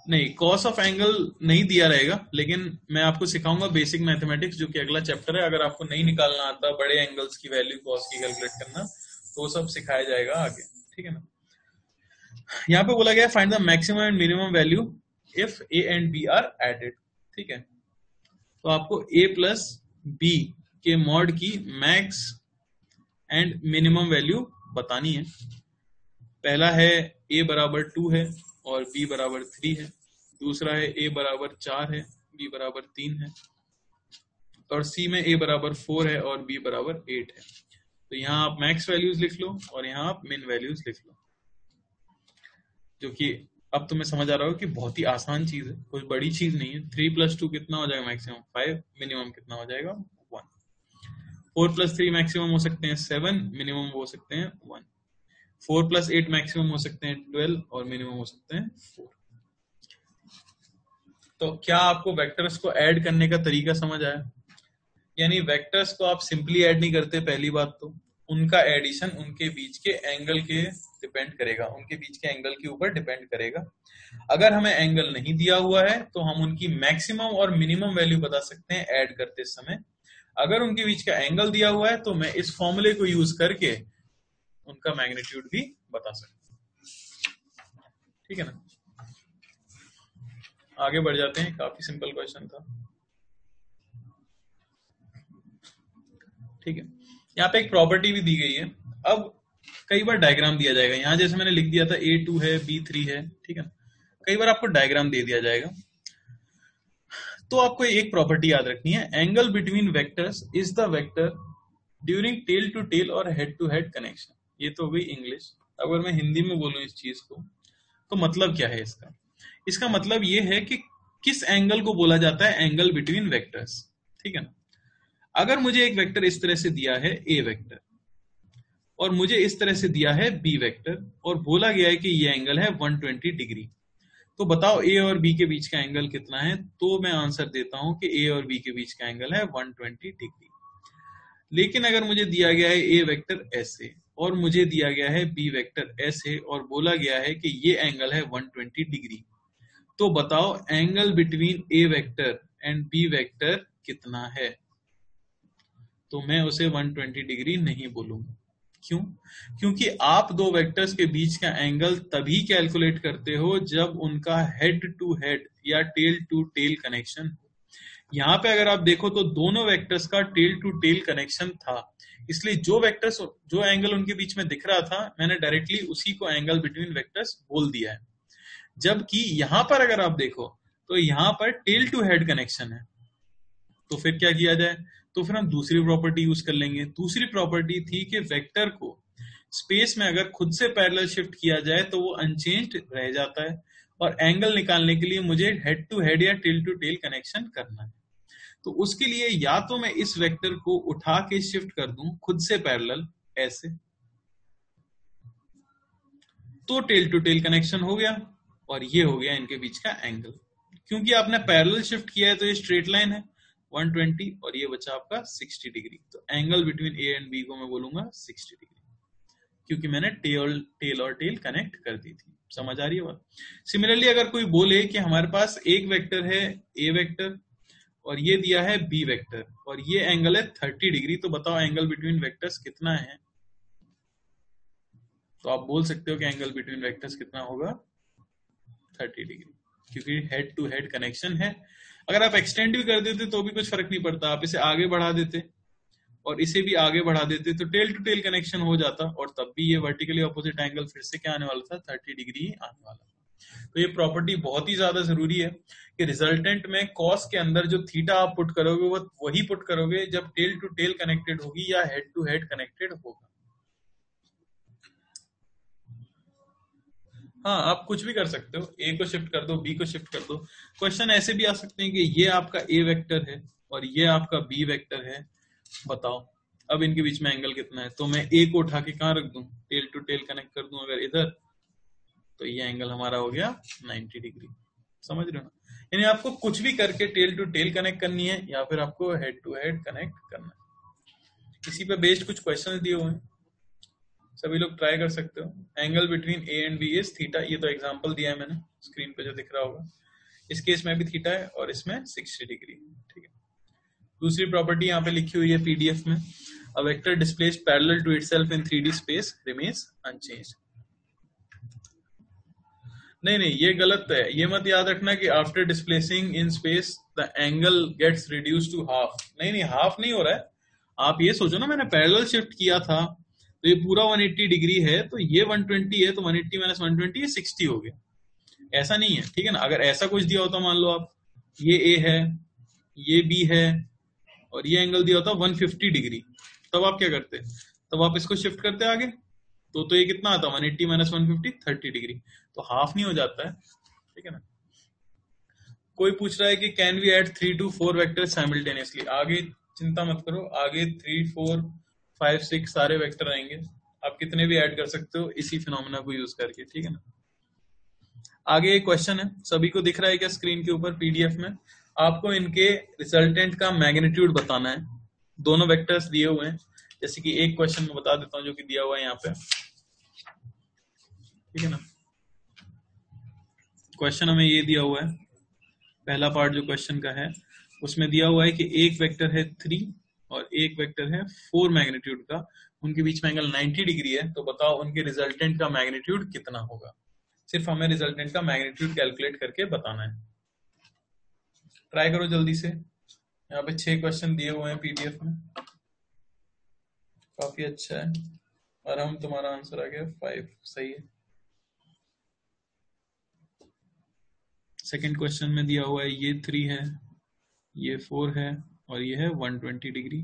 नहीं, कॉस ऑफ एंगल नहीं दिया रहेगा, लेकिन मैं आपको सिखाऊंगा बेसिक मैथमेटिक्स, जो कि अगला चैप्टर है। अगर आपको नहीं निकालना आता बड़े एंगल्स की वैल्यू कॉस की कैलकुलेट करना, तो सब सिखाया जाएगा आगे, ठीक है ना। यहाँ पे बोला गया find the maximum and minimum value if A and B are added, ठीक है। तो आपको ए प्लस बी के मॉड की मैक्स एंड मिनिमम वैल्यू बतानी है। पहला है ए बराबर 2 है और बी बराबर 3 है। दूसरा है ए बराबर 4 है, बी बराबर 3 है। और सी में ए बराबर 4 है और बी बराबर 8 है। तो यहाँ आप मैक्स वैल्यूज लिख लो और यहाँ आप मिन वैल्यूज लिख लो, जो कि अब तुम्हें समझ आ रहा हो कि बहुत ही आसान चीज है, कोई बड़ी चीज नहीं है। 3 + 2 कितना हो जाएगा मैक्सिमम 5, मिनिमम कितना हो जाएगा 1। 4 + 3 मैक्सिमम हो सकते हैं 7, मिनिमम हो सकते हैं 1। 4 + 8 मैक्सिमम हो सकते हैं 12 और मिनिमम हो सकते हैं 4। तो क्या आपको वेक्टर्स को ऐड करने का तरीका समझ आया? यानी वेक्टर्स को आप सिंपली ऐड नहीं करते, पहली बात तो उनका एडिशन उनके बीच के एंगल के डिपेंड करेगा, उनके बीच के एंगल के ऊपर डिपेंड करेगा। अगर हमें एंगल नहीं दिया हुआ है तो हम उनकी मैक्सिमम और मिनिमम वैल्यू बता सकते हैं ऐड करते समय। अगर उनके बीच का एंगल दिया हुआ है तो मैं इस फॉर्मूले को यूज करके उनका मैग्नीट्यूड भी बता सकता हूं। ठीक है ना, आगे बढ़ जाते हैं, काफी सिंपल क्वेश्चन था। ठीक है, यहाँ पे एक प्रॉपर्टी भी दी गई है। अब कई बार डायग्राम दिया जाएगा, यहाँ जैसे मैंने लिख दिया था A2 है B3 है, ठीक है ना, कई बार आपको डायग्राम दे दिया जाएगा। तो आपको एक प्रॉपर्टी याद रखनी है, angle between vectors is the vector during tail to tail और हेड टू हेड कनेक्शन। ये तो हो गई इंग्लिश। अगर मैं हिंदी में बोलूं इस चीज को तो मतलब क्या है इसका? इसका मतलब ये है कि किस एंगल को बोला जाता है एंगल बिटवीन वेक्टर्स। ठीक है ना, अगर मुझे एक वेक्टर इस तरह से दिया है ए वेक्टर और मुझे इस तरह से दिया है बी वेक्टर और बोला गया है कि ये एंगल है 120 डिग्री, तो बताओ ए और बी के बीच का एंगल कितना है? तो मैं आंसर देता हूं कि ए और बी के बीच का एंगल है 120 डिग्री। लेकिन अगर मुझे दिया गया है ए वेक्टर ऐसे और मुझे दिया गया है बी वेक्टर ऐसे और बोला गया है कि ये एंगल है 120 डिग्री, तो बताओ angle between A vector and B vector कितना है? तो मैं उसे 120 डिग्री नहीं बोलूंगा। क्यों? क्योंकि आप दो वेक्टर्स के बीच का एंगल तभी कैलकुलेट करते हो जब उनका हेड टू हेड या टेल टू टेल कनेक्शन हो। यहाँ पे अगर आप देखो तो दोनों वेक्टर्स का टेल टू टेल कनेक्शन था, इसलिए जो एंगल उनके बीच में दिख रहा था मैंने डायरेक्टली उसी को एंगल बिटवीन वेक्टर्स बोल दिया है। जबकि यहां पर अगर आप देखो तो यहां पर टेल टू हेड कनेक्शन है, तो फिर क्या किया जाए? तो फिर हम दूसरी प्रॉपर्टी यूज कर लेंगे। दूसरी प्रॉपर्टी थी कि वेक्टर को स्पेस में अगर खुद से पैरेलल शिफ्ट किया जाए तो वो अनचेंज्ड रह जाता है, और एंगल निकालने के लिए मुझे हेड टू हेड या टेल टू टेल कनेक्शन करना है। तो उसके लिए या तो मैं इस वेक्टर को उठा के शिफ्ट कर दूं खुद से पैरेलल ऐसे, तो टेल टू टेल कनेक्शन हो गया और ये हो गया इनके बीच का एंगल। क्योंकि आपने पैरेलल शिफ्ट किया है तो ये स्ट्रेट लाइन है 120 और ये बचा आपका 60 डिग्री। तो angle between A and B को मैं बोलूंगा 60 डिग्री, क्योंकि मैंने टेल और टेल कनेक्ट कर दी थी। समझ आ रही है बात? सिमिलरली अगर कोई बोले कि हमारे पास एक वेक्टर है ए वेक्टर और ये दिया है बी वेक्टर और ये एंगल है 30 डिग्री, तो बताओ एंगल बिटवीन वेक्टर्स कितना है? तो आप बोल सकते हो कि एंगल बिटवीन वेक्टर्स कितना होगा 30 डिग्री, क्योंकि हेड टू हेड कनेक्शन है। अगर आप एक्सटेंड भी कर देते तो भी कुछ फर्क नहीं पड़ता, आप इसे आगे बढ़ा देते और इसे भी आगे बढ़ा देते तो टेल टू टेल कनेक्शन हो जाता और तब भी ये वर्टिकली ऑपोजिट एंगल फिर से क्या आने वाला था 30 डिग्री ही आने वाला था। तो ये प्रॉपर्टी बहुत ही ज्यादा जरूरी है कि रिजल्टेंट में कॉस के अंदर जो थीटा आप पुट करोगे वो वही पुट करोगे जब टेल टू टेल कनेक्टेड होगी या हेड टू हेड कनेक्टेड होगा। हाँ, आप कुछ भी कर सकते हो, ए को शिफ्ट कर दो, बी को शिफ्ट कर दो। क्वेश्चन ऐसे भी आ सकते हैं कि ये आपका ए वेक्टर है और ये आपका बी वेक्टर है, बताओ अब इनके बीच में एंगल कितना है? तो मैं ए को उठा के कहाँ रख दूं? टेल टू टेल कनेक्ट कर दूं अगर इधर, तो ये एंगल हमारा हो गया 90 डिग्री। समझ रहे हो ना? यानी आपको कुछ भी करके टेल टू टेल कनेक्ट करनी है या फिर आपको हेड टू हेड कनेक्ट करना है। इसी पे बेस्ड कुछ क्वेश्चन दिए हुए हैं, सभी लोग ट्राई कर सकते हो। Angle between A and B is theta, ये तो एग्जांपल दिया है मैंने स्क्रीन पे जो दिख रहा होगा। इस केस में भी थीटा है और इसमें 60 डिग्री। ठीक है, दूसरी प्रॉपर्टी यहाँ पे लिखी हुई है पीडीएफ में, a vector displace parallel to itself in 3D space remains unchanged. नहीं, ये गलत है। ये मत याद रखना कि after displacing in space the angle gets reduce to half. नहीं, हाफ नहीं हो रहा है। आप ये सोचो ना, मैंने पैरेलल शिफ्ट किया था तो ये पूरा 180 डिग्री है, तो ये 120 है तो 180 माइनस 120 ये 60 हो गया। ऐसा नहीं है, ठीक है ना। अगर ऐसा कुछ दिया होता, मान लो आप ये ए है, ये बी है और ये एंगल दिया होता 150 डिग्री, तब आप क्या करते? तब आप इसको शिफ्ट करते आगे तो ये कितना आता है 180 माइनस 150 30 डिग्री, तो हाफ नहीं हो जाता है, ठीक है ना। कोई पूछ रहा है कि can we add 3 to 4 vector simultaneously, आगे चिंता मत करो, आगे 3, 4, 5, 6 सारे वेक्टर आएंगे, आप कितने भी ऐड कर सकते हो इसी फिनोमेना को यूज करके, ठीक है ना। आगे एक क्वेश्चन है, सभी को दिख रहा है क्या स्क्रीन के ऊपर पीडीएफ में, आपको इनके रिजल्टेंट का मैग्नीट्यूड बताना है, दोनों वेक्टर्स दिए हुए हैं, जैसे कि एक क्वेश्चन में बता देता हूं जो कि दिया हुआ है यहाँ पे, ठीक है ना। क्वेश्चन हमें ये दिया हुआ है, पहला पार्ट जो क्वेश्चन का है उसमें दिया हुआ है कि एक वेक्टर है 3 और एक वेक्टर है 4 मैग्नीट्यूड का, उनके बीच में एंगल 90 डिग्री है, तो बताओ उनके रिजल्टेंट का मैग्नीट्यूड कितना होगा। सिर्फ हमें रिजल्टेंट का मैग्नीट्यूड कैलकुलेट करके बताना है, ट्राई करो जल्दी से। यहाँ पे 6 क्वेश्चन दिए हुए हैं पीडीएफ में, काफी अच्छा है, और हम तुम्हारा आंसर आ गया 5, सही है। सेकंड क्वेश्चन में दिया हुआ है ये 3 है, ये 4 है और ये है 120 डिग्री।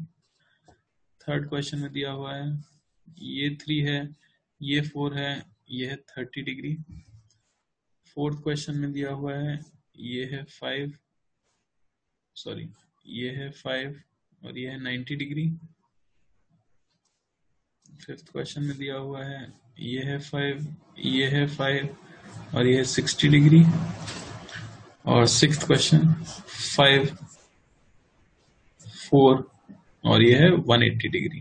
थर्ड क्वेश्चन में दिया हुआ है ये 3 है, ये 4 है, ये है 30 डिग्री। फोर्थ क्वेश्चन में दिया हुआ है ये है 5, सॉरी ये है 5 और ये है 90 डिग्री। फिफ्थ क्वेश्चन में दिया हुआ है ये है 5, ये है 5 और ये है 60 डिग्री। और सिक्स्थ क्वेश्चन 5, 4 और ये है 180 डिग्री।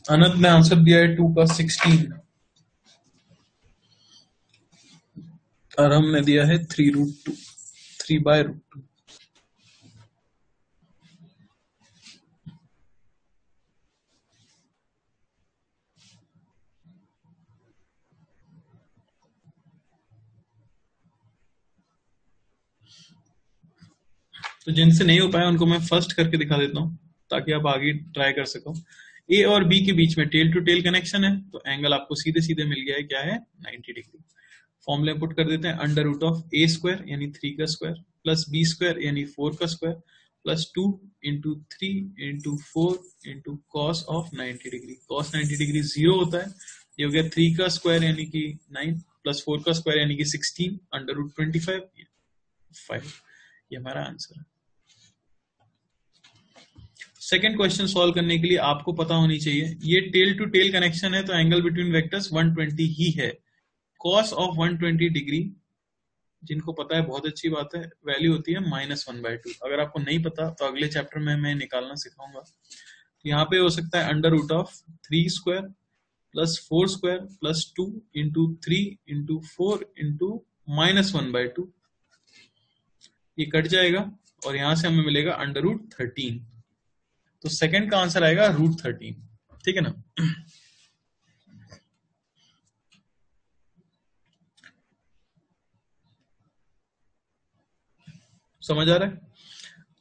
अनंत ने आंसर दिया है 2 का 16 और हमने दिया है 3√2, 3/√2। तो जिनसे नहीं हो पाया उनको मैं फर्स्ट करके दिखा देता हूं ताकि आप आगे ट्राई कर सको। ए और बी के बीच में टेल टू टेल कनेक्शन है, तो एंगल आपको सीधे सीधे मिल गया है, क्या है 90 डिग्री। फॉर्मूले पुट कर देते हैं, √(a² यानी 3 का स्क्वायर प्लस b² यानी 4 का square plus 2 × 3 × 4 × cos of 90 degree. cos 90 degree 0 होता है, ये हो गया 3 का स्क्वायर यानी कि 9 प्लस 4 का स्क्वायर यानी कि 16 √25 5। ये हमारा आंसर है। सेकेंड क्वेश्चन सॉल्व करने के लिए आपको पता होनी चाहिए, ये टेल टू टेल कनेक्शन है तो एंगल बिटवीन वेक्टर्स 120 ही है। cos ऑफ 120 डिग्री जिनको पता है बहुत अच्छी बात है, वैल्यू होती है -1/2। अगर आपको नहीं पता तो अगले चैप्टर में मैं निकालना सिखाऊंगा। तो यहाँ पे हो सकता है √3² प्लस 4² प्लस 2 × 3 × 4 × -1/2, ये कट जाएगा और यहां से हमें मिलेगा √13। तो सेकंड का आंसर आएगा √13, ठीक है ना। समझ आ रहा है?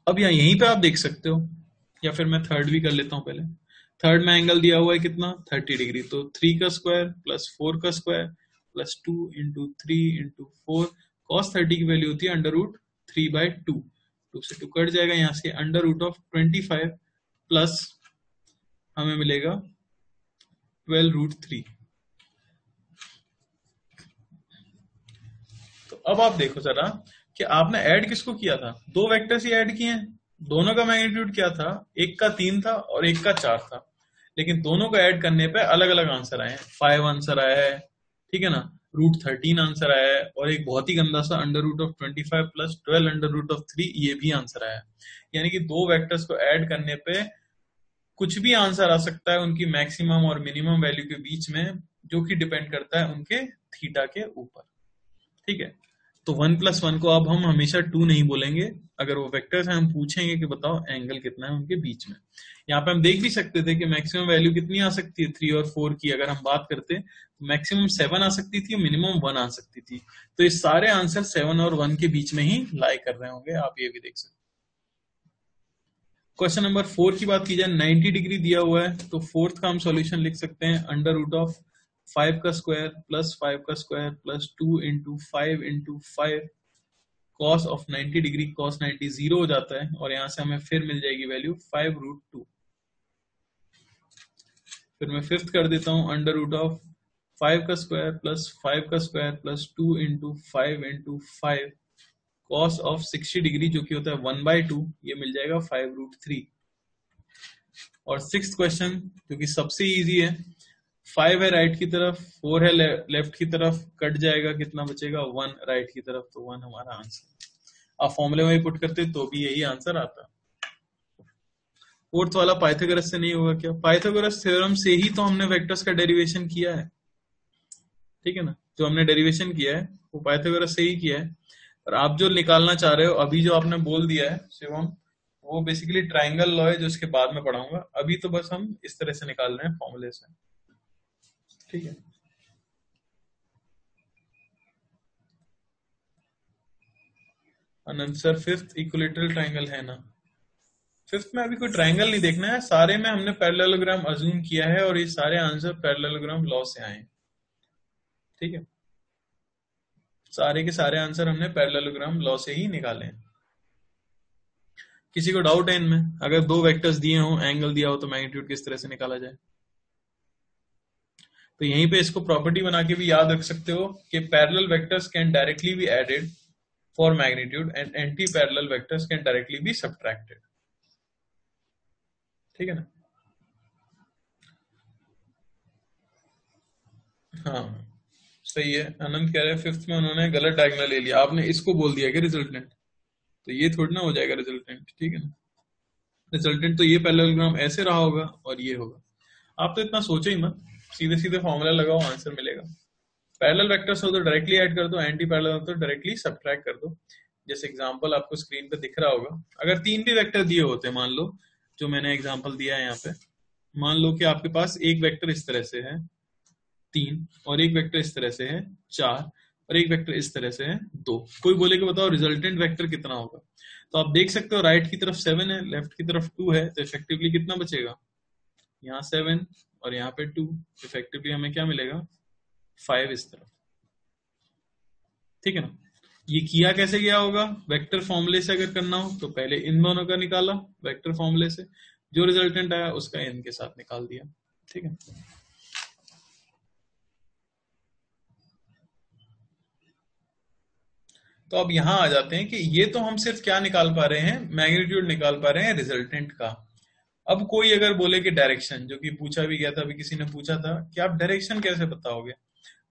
अब यहीं पे आप देख सकते हो, या फिर मैं थर्ड भी कर लेता हूं पहले। थर्ड में एंगल दिया हुआ है कितना 30 डिग्री, तो 3 का स्क्वायर प्लस 4 का स्क्वायर प्लस 2 × 3 × 4 cos 30 की वैल्यू होती है √3/2। 2 से 2 कट जाएगा, यहां से √25 प्लस हमें मिलेगा 12√3। तो अब आप देखो जरा कि आपने ऐड किसको किया था, 2 वेक्टर्स ही ऐड किए हैं, दोनों का मैग्नीट्यूड क्या था, एक का 3 था और एक का 4 था, लेकिन दोनों को ऐड करने पे अलग अलग आंसर आए हैं। 5 आंसर आया है, ठीक है ना, √13 आंसर आया है, और एक बहुत ही गंदा सा √25 प्लस 12√3 ये भी आंसर आया है। यानी कि 2 वेक्टर्स को ऐड करने पे कुछ भी आंसर आ सकता है उनकी मैक्सिमम और मिनिमम वैल्यू के बीच में, जो कि डिपेंड करता है उनके थीटा के ऊपर, ठीक है। तो 1 + 1 को अब हम हमेशा 2 नहीं बोलेंगे, अगर वो वेक्टर्स हैं हम पूछेंगे कि बताओ एंगल कितना है उनके बीच में। यहाँ पे हम देख भी सकते थे कि मैक्सिमम वैल्यू कितनी आ सकती है 3 और 4 की, अगर हम बात करते तो मैक्सिमम 7 आ सकती थी, मिनिमम 1 आ सकती थी। तो ये सारे आंसर 7 और 1 के बीच में ही लाई कर रहे होंगे, आप ये भी देख सकते। क्वेश्चन नंबर 4 की बात की जाए, 90 डिग्री दिया हुआ है, तो फोर्थ का हम सॉल्यूशन लिख सकते हैं 5 का स्क्वायर प्लस 5 का square plus 2 into 5 cos of 90 degree cos 90 0 हो जाता है, और यहां से हमें फिर मिल जाएगी वैल्यू 5√2। फिर मैं फिफ्थ कर देता हूं, अंडर रूट ऑफ 5 का स्क्वायर प्लस 5 का square plus 2 into 5 cos of 60 degree जो कि होता है 1/2, ये मिल जाएगा 5√3। और सिक्स्थ क्वेश्चन जो कि सबसे इजी है, 5 है राइट की तरफ, 4 है लेफ्ट की तरफ, कट जाएगा, कितना बचेगा 1 राइट की तरफ, तो 1 हमारा आंसर। आप फॉर्मूले में पुट करते तो भी यही आंसर आता। फोर्थ वाला पाइथागोरस से नहीं होगा क्या? पाइथागोरस थ्योरम से ही तो हमने वेक्टर्स का डेरिवेशन किया है, ठीक है ना। जो हमने डेरिवेशन किया है वो पाइथागोरस से ही किया है। और आप जो निकालना चाह रहे हो अभी जो आपने बोल दिया है शिवम, वो बेसिकली ट्राइंगल लॉ है जो इसके बाद में पढ़ाऊंगा। अभी तो बस हम इस तरह से निकाल रहे हैं फॉर्मूले से, ठीक है। अनंत सर फिफ्थ इक्विलैटरल ट्राइंगल है ना? फिफ्थ में अभी कोई ट्राइंगल नहीं देखना है, सारे में हमने पैरेललोग्राम अज्यूम किया है और ये सारे आंसर पैरेललोग्राम लॉ से आए हैं, ठीक है। सारे के सारे आंसर हमने पैरेललोग्राम लॉ से ही निकाले हैं। किसी को डाउट है इनमें? अगर दो वेक्टर्स दिए हों, एंगल दिया हो, तो मैग्नीट्यूड किस तरह से निकाला जाए? तो यहीं पे इसको प्रॉपर्टी बना के भी याद रख सकते हो कि parallel vectors can directly be added for magnitude and anti parallel vectors can directly be subtracted, ठीक है ना। हाँ सही है। आनंद कह रहे हैं फिफ्थ में उन्होंने गलत डायगोनल ले लिया, आपने इसको बोल दिया कि रिजल्टेंट, तो ये थोड़ी ना हो जाएगा रिजल्टेंट, ठीक है ना। रिजल्टेंट तो ये पैरेललोग्राम ऐसे रहा होगा और ये होगा। आप तो इतना सोचो ही मत, सीधे सीधे फॉर्मूला लगाओ, आंसर मिलेगा। पैरेलल वेक्टर्स हो तो डायरेक्टली ऐड कर दो, एंटी पैरेलल हो तो डायरेक्टली सब्ट्रैक्ट कर दो। जैसे एग्जांपल आपको स्क्रीन पे दिख रहा होगा, अगर तीन भी वेक्टर दिए होते, मान लो जो मैंने एग्जांपल दिया है यहाँ पे, मान लो कि आपके पास एक वेक्टर इस तरह से है 3, और एक वेक्टर इस तरह से है 4, और एक वेक्टर इस तरह से है 2। कोई बोले कि बताओ रिजल्टेंट वेक्टर कितना होगा, तो आप देख सकते हो राइट की तरफ 7 है, लेफ्ट की तरफ 2 है, तो इफेक्टिवली कितना बचेगा? यहाँ 7 और यहाँ पे 2, इफेक्टिवली हमें क्या मिलेगा? 5 इस तरफ, ठीक है ना। ये किया कैसे गया होगा? वेक्टर फॉर्मूले से अगर करना हो तो पहले इन दोनों का निकाला वेक्टर फॉर्मूले से, जो रिजल्टेंट आया उसका इन के साथ निकाल दिया, ठीक है। तो अब यहां आ जाते हैं कि ये तो हम सिर्फ क्या निकाल पा रहे हैं? मैग्नीट्यूड निकाल पा रहे हैं रिजल्टेंट का। अब कोई अगर बोले कि डायरेक्शन, जो कि पूछा भी गया था, अभी किसी ने पूछा था कि आप डायरेक्शन कैसे बताओगे,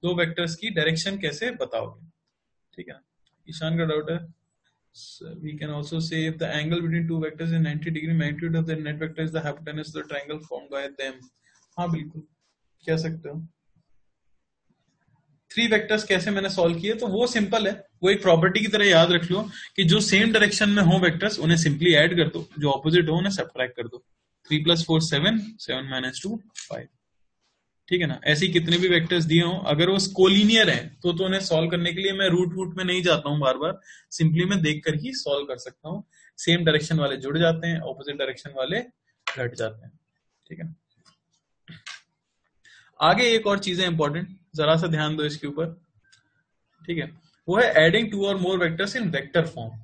दो वेक्टर्स की डायरेक्शन कैसे बताओगे, ठीक है। ईशान का डाउट है, we can also say if the angle between two vectors is 90 degree, magnitude of the net vector is the hypotenuse of the triangle formed by them। हाँ बिल्कुल कह सकते हो। 3 वेक्टर्स कैसे मैंने सॉल्व किए, तो वो सिंपल है, वो एक प्रॉपर्टी की तरह याद रख लो कि जो सेम डायरेक्शन में हो वेक्टर्स उन्हें सिंपली ऐड कर दो, जो ऑपोजिट हो उन्हें सब्ट्रैक्ट कर दो। 3 + 4 7, 7 - 2 5, ठीक है ना। ऐसे कितने भी वेक्टर्स दिए हों, अगर वो कोलिनियर हैं तो उन्हें सॉल्व करने के लिए मैं रूट में नहीं जाता हूं बार बार, सिंपली मैं देख कर ही सॉल्व कर सकता हूं। सेम डायरेक्शन वाले जुड़ जाते हैं, ऑपोजिट डायरेक्शन वाले घट जाते हैं, ठीक है। आगे एक और चीज है इंपॉर्टेंट, जरा सा ध्यान दो इसके ऊपर, ठीक है। वो है एडिंग 2 और मोर वेक्टर्स इन वेक्टर फॉर्म।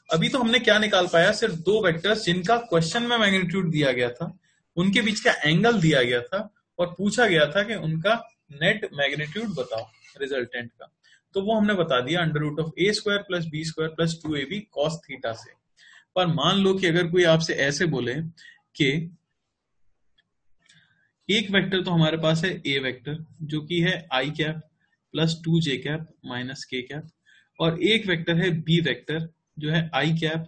अभी तो हमने क्या निकाल पाया? सिर्फ 2 वेक्टर्स जिनका क्वेश्चन में मैग्नीट्यूड दिया गया था, उनके बीच का एंगल दिया गया था और पूछा गया था कि उनका नेट मैग्नीट्यूड बताओ रिजल्टेंट का। तो वो हमने बता दिया √(a² + b² + 2ab cos theta से। पर मान लो कि अगर कोई आपसे ऐसे बोले कि एक वेक्टर तो हमारे पास है a वेक्टर जो कि है i cap + 2j cap - k cap, और एक वेक्टर है b वेक्टर जो है i कैप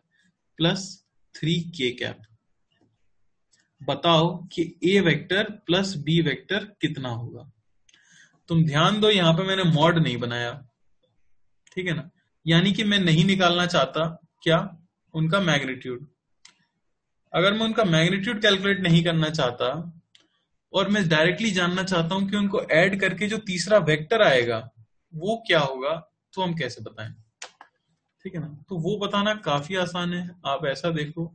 + 3k कैप। बताओ कि a vector plus b vector कितना होगा। तुम ध्यान दो, यहां पे मैंने मॉड नहीं बनाया, ठीक है ना, यानी कि मैं नहीं निकालना चाहता क्या? उनका मैग्नीट्यूड। अगर मैं उनका मैग्नीट्यूड कैलकुलेट नहीं करना चाहता और मैं डायरेक्टली जानना चाहता हूं कि उनको ऐड करके जो तीसरा वेक्टर आएगा वो क्या होगा, तो हम कैसे बताएं, ठीक है ना। तो वो बताना काफी आसान है। आप ऐसा देखो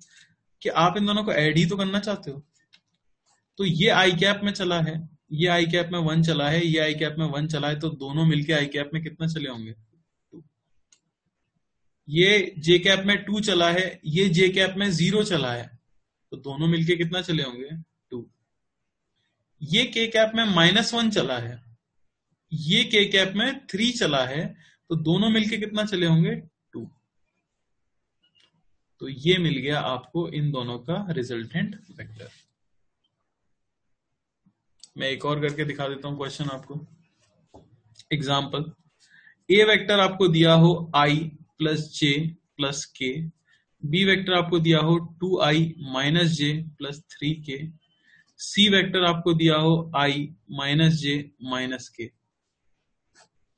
कि आप इन दोनों को ऐड ही तो करना चाहते हो, तो ये आई कैप में चला है, ये आई कैप में 1 चला है, ये आई कैप में 1 चला है, तो दोनों मिलके आई कैप में कितना चले होंगे? 2। ये जे कैप में 2 चला है, ये जे कैप में 0 चला है, तो दोनों मिलके कितना चले होंगे? 2। ये के कैप में -1 चला है, ये के कैप में 3 चला है, तो दोनों मिलके कितना चले होंगे? 2। तो ये मिल गया आपको इन दोनों का रिजल्टेंट वेक्टर। मैं एक और करके दिखा देता हूं क्वेश्चन आपको। एग्जाम्पल, ए वेक्टर आपको दिया हो i प्लस जे प्लस के, बी वेक्टर आपको दिया हो 2i माइनस जे प्लस 3k, सी वेक्टर आपको दिया हो i माइनस जे माइनस के,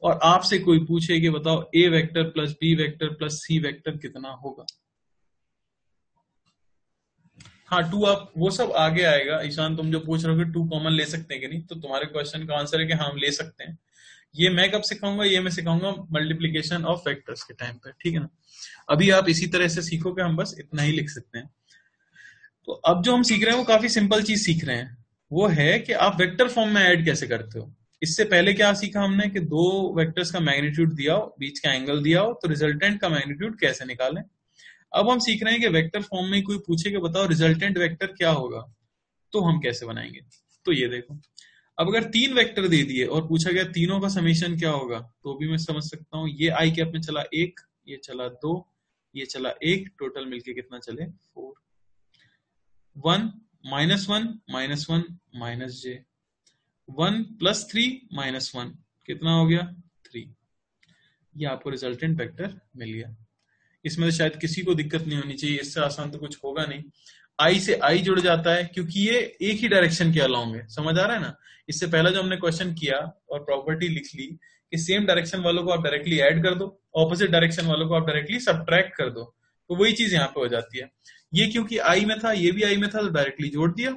और आपसे कोई पूछे कि बताओ A vector plus B vector plus C vector कितना होगा। हाँ 2 आप वो सब आगे आएगा। ईशान तुम जो पूछ रहे हो कि 2 कॉमन ले सकते हैं कि नहीं, तो तुम्हारे क्वेश्चन का आंसर है कि हाँ हम ले सकते हैं। ये मैं कब सिखाऊंगा? ये मैं सिखाऊंगा मल्टीप्लिकेशन ऑफ वेक्टर्स के टाइम पे, ठीक है ना। अभी आप इसी तरह से सीखो कि हम बस इतना ही लिख सकते हैं। तो अब जो हम सीख रहे हैं वो काफी सिंपल चीज सीख रहे हैं, वो है कि आप वेक्टर फॉर्म में ऐड कैसे करते हो। इससे पहले क्या सीखा हमने कि 2 वेक्टर्स का मैग्नीट्यूड दिया हो, बीच का एंगल दिया हो, तो रिजल्टेंट का मैग्नीट्यूड कैसे निकालें। अब हम सीख रहे हैं कि वेक्टर फॉर्म में कोई पूछे कि बताओ रिजल्टेंट वेक्टर क्या होगा, तो हम कैसे बनाएंगे। तो ये देखो, अब अगर 3 वेक्टर दे दिए और पूछा गया तीनों का समेशन क्या होगा, तो भी मैं समझ सकता हूं ये आई कैप में चला 1, ये चला 2, ये चला 1, टोटल मिलके कितना चले 4। 1 -1 -1 माइनस जे, 1 + 3 -1 कितना हो गया 3। ये आपको रिजल्टेंट वेक्टर मिल गया। इसमें तो शायद किसी को दिक्कत नहीं होनी चाहिए, इससे आसान तो कुछ होगा नहीं। आई से आई जुड़ जाता है क्योंकि ये एक ही डायरेक्शन के अलोंग है, समझ आ रहा है ना। इससे पहला जो हमने क्वेश्चन किया और प्रॉपर्टी लिख ली कि सेम डायरेक्शन वालों को आप डायरेक्टली ऐड कर दो, ऑपोजिट डायरेक्शन वालों को आप डायरेक्टली सबट्रैक्ट कर दो, तो वही चीज यहाँ पे हो जाती है। ये क्योंकि आई में था, ये भी आई में था, तो डायरेक्टली जोड़ दिया।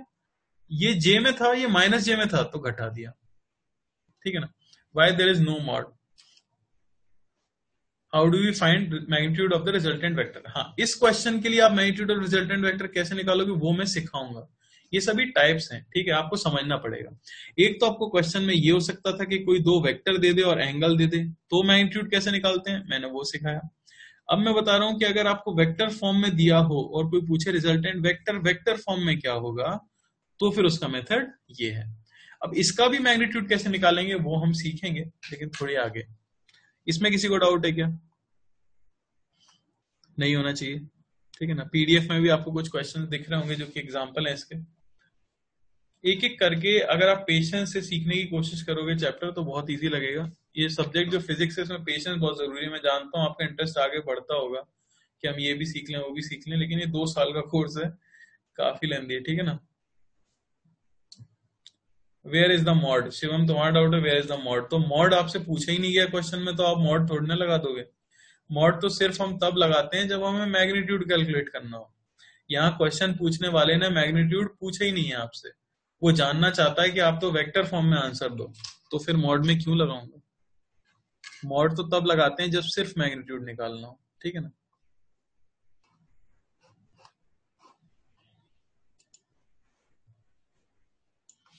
ये जे में था, ये माइनस जे में था, तो घटा दिया, ठीक है ना। Why there is no mod. How do we find magnitude of the resultant vector. हाँ, इस क्वेश्चन के लिए आप मैग्नीट्यूड ऑफ रिजल्टेंट वेक्टर कैसे निकालोगे वो मैं सिखाऊंगा। ये सभी टाइप्स हैं, ठीक है, आपको समझना पड़ेगा। एक तो आपको क्वेश्चन में ये हो सकता था कि कोई 2 वेक्टर दे दे और एंगल दे दे, तो मैग्नीट्यूड कैसे निकालते हैं, मैंने वो सिखाया। अब मैं बता रहा हूं कि अगर आपको वेक्टर फॉर्म में दिया हो और कोई पूछे रिजल्टेंट वेक्टर वेक्टर फॉर्म में क्या होगा, तो फिर उसका मेथड ये है। अब इसका भी मैग्नीट्यूड कैसे निकालेंगे वो हम सीखेंगे, लेकिन थोड़ी आगे। इसमें किसी को डाउट है क्या? नहीं होना चाहिए, ठीक है ना। पीडीएफ में भी आपको कुछ क्वेश्चन दिख रहे होंगे जो कि एग्जांपल है इसके। एक एक करके अगर आप पेशेंस से सीखने की कोशिश करोगे चैप्टर, तो बहुत इजी लगेगा। ये सब्जेक्ट जो फिजिक्स है इसमें पेशेंस बहुत जरूरी है। मैं जानता हूँ आपका इंटरेस्ट आगे बढ़ता होगा कि हम ये भी सीख लें वो भी सीख लें, लेकिन ये 2 साल का कोर्स है, काफी लेंदी है, ठीक है ना। Where is the mod? Shivam तुम्हारा डाउट है वेयर इज द मॉड, तो मॉड आपसे पूछा ही नहीं गया क्वेश्चन में, तो आप मॉड थोड़ी ना लगा दोगे। मॉड तो सिर्फ हम तब लगाते हैं जब हमें मैग्नीट्यूड कैलकुलेट करना हो। यहाँ क्वेश्चन पूछने वाले ने मैग्नीट्यूड पूछा ही नहीं है आपसे, वो जानना चाहता है कि आप तो वेक्टर फॉर्म में आंसर दो, तो फिर मॉड में क्यों लगाऊंगा। मॉड तो तब लगाते हैं जब सिर्फ मैग्नीट्यूड निकालना हो, ठीक है ना।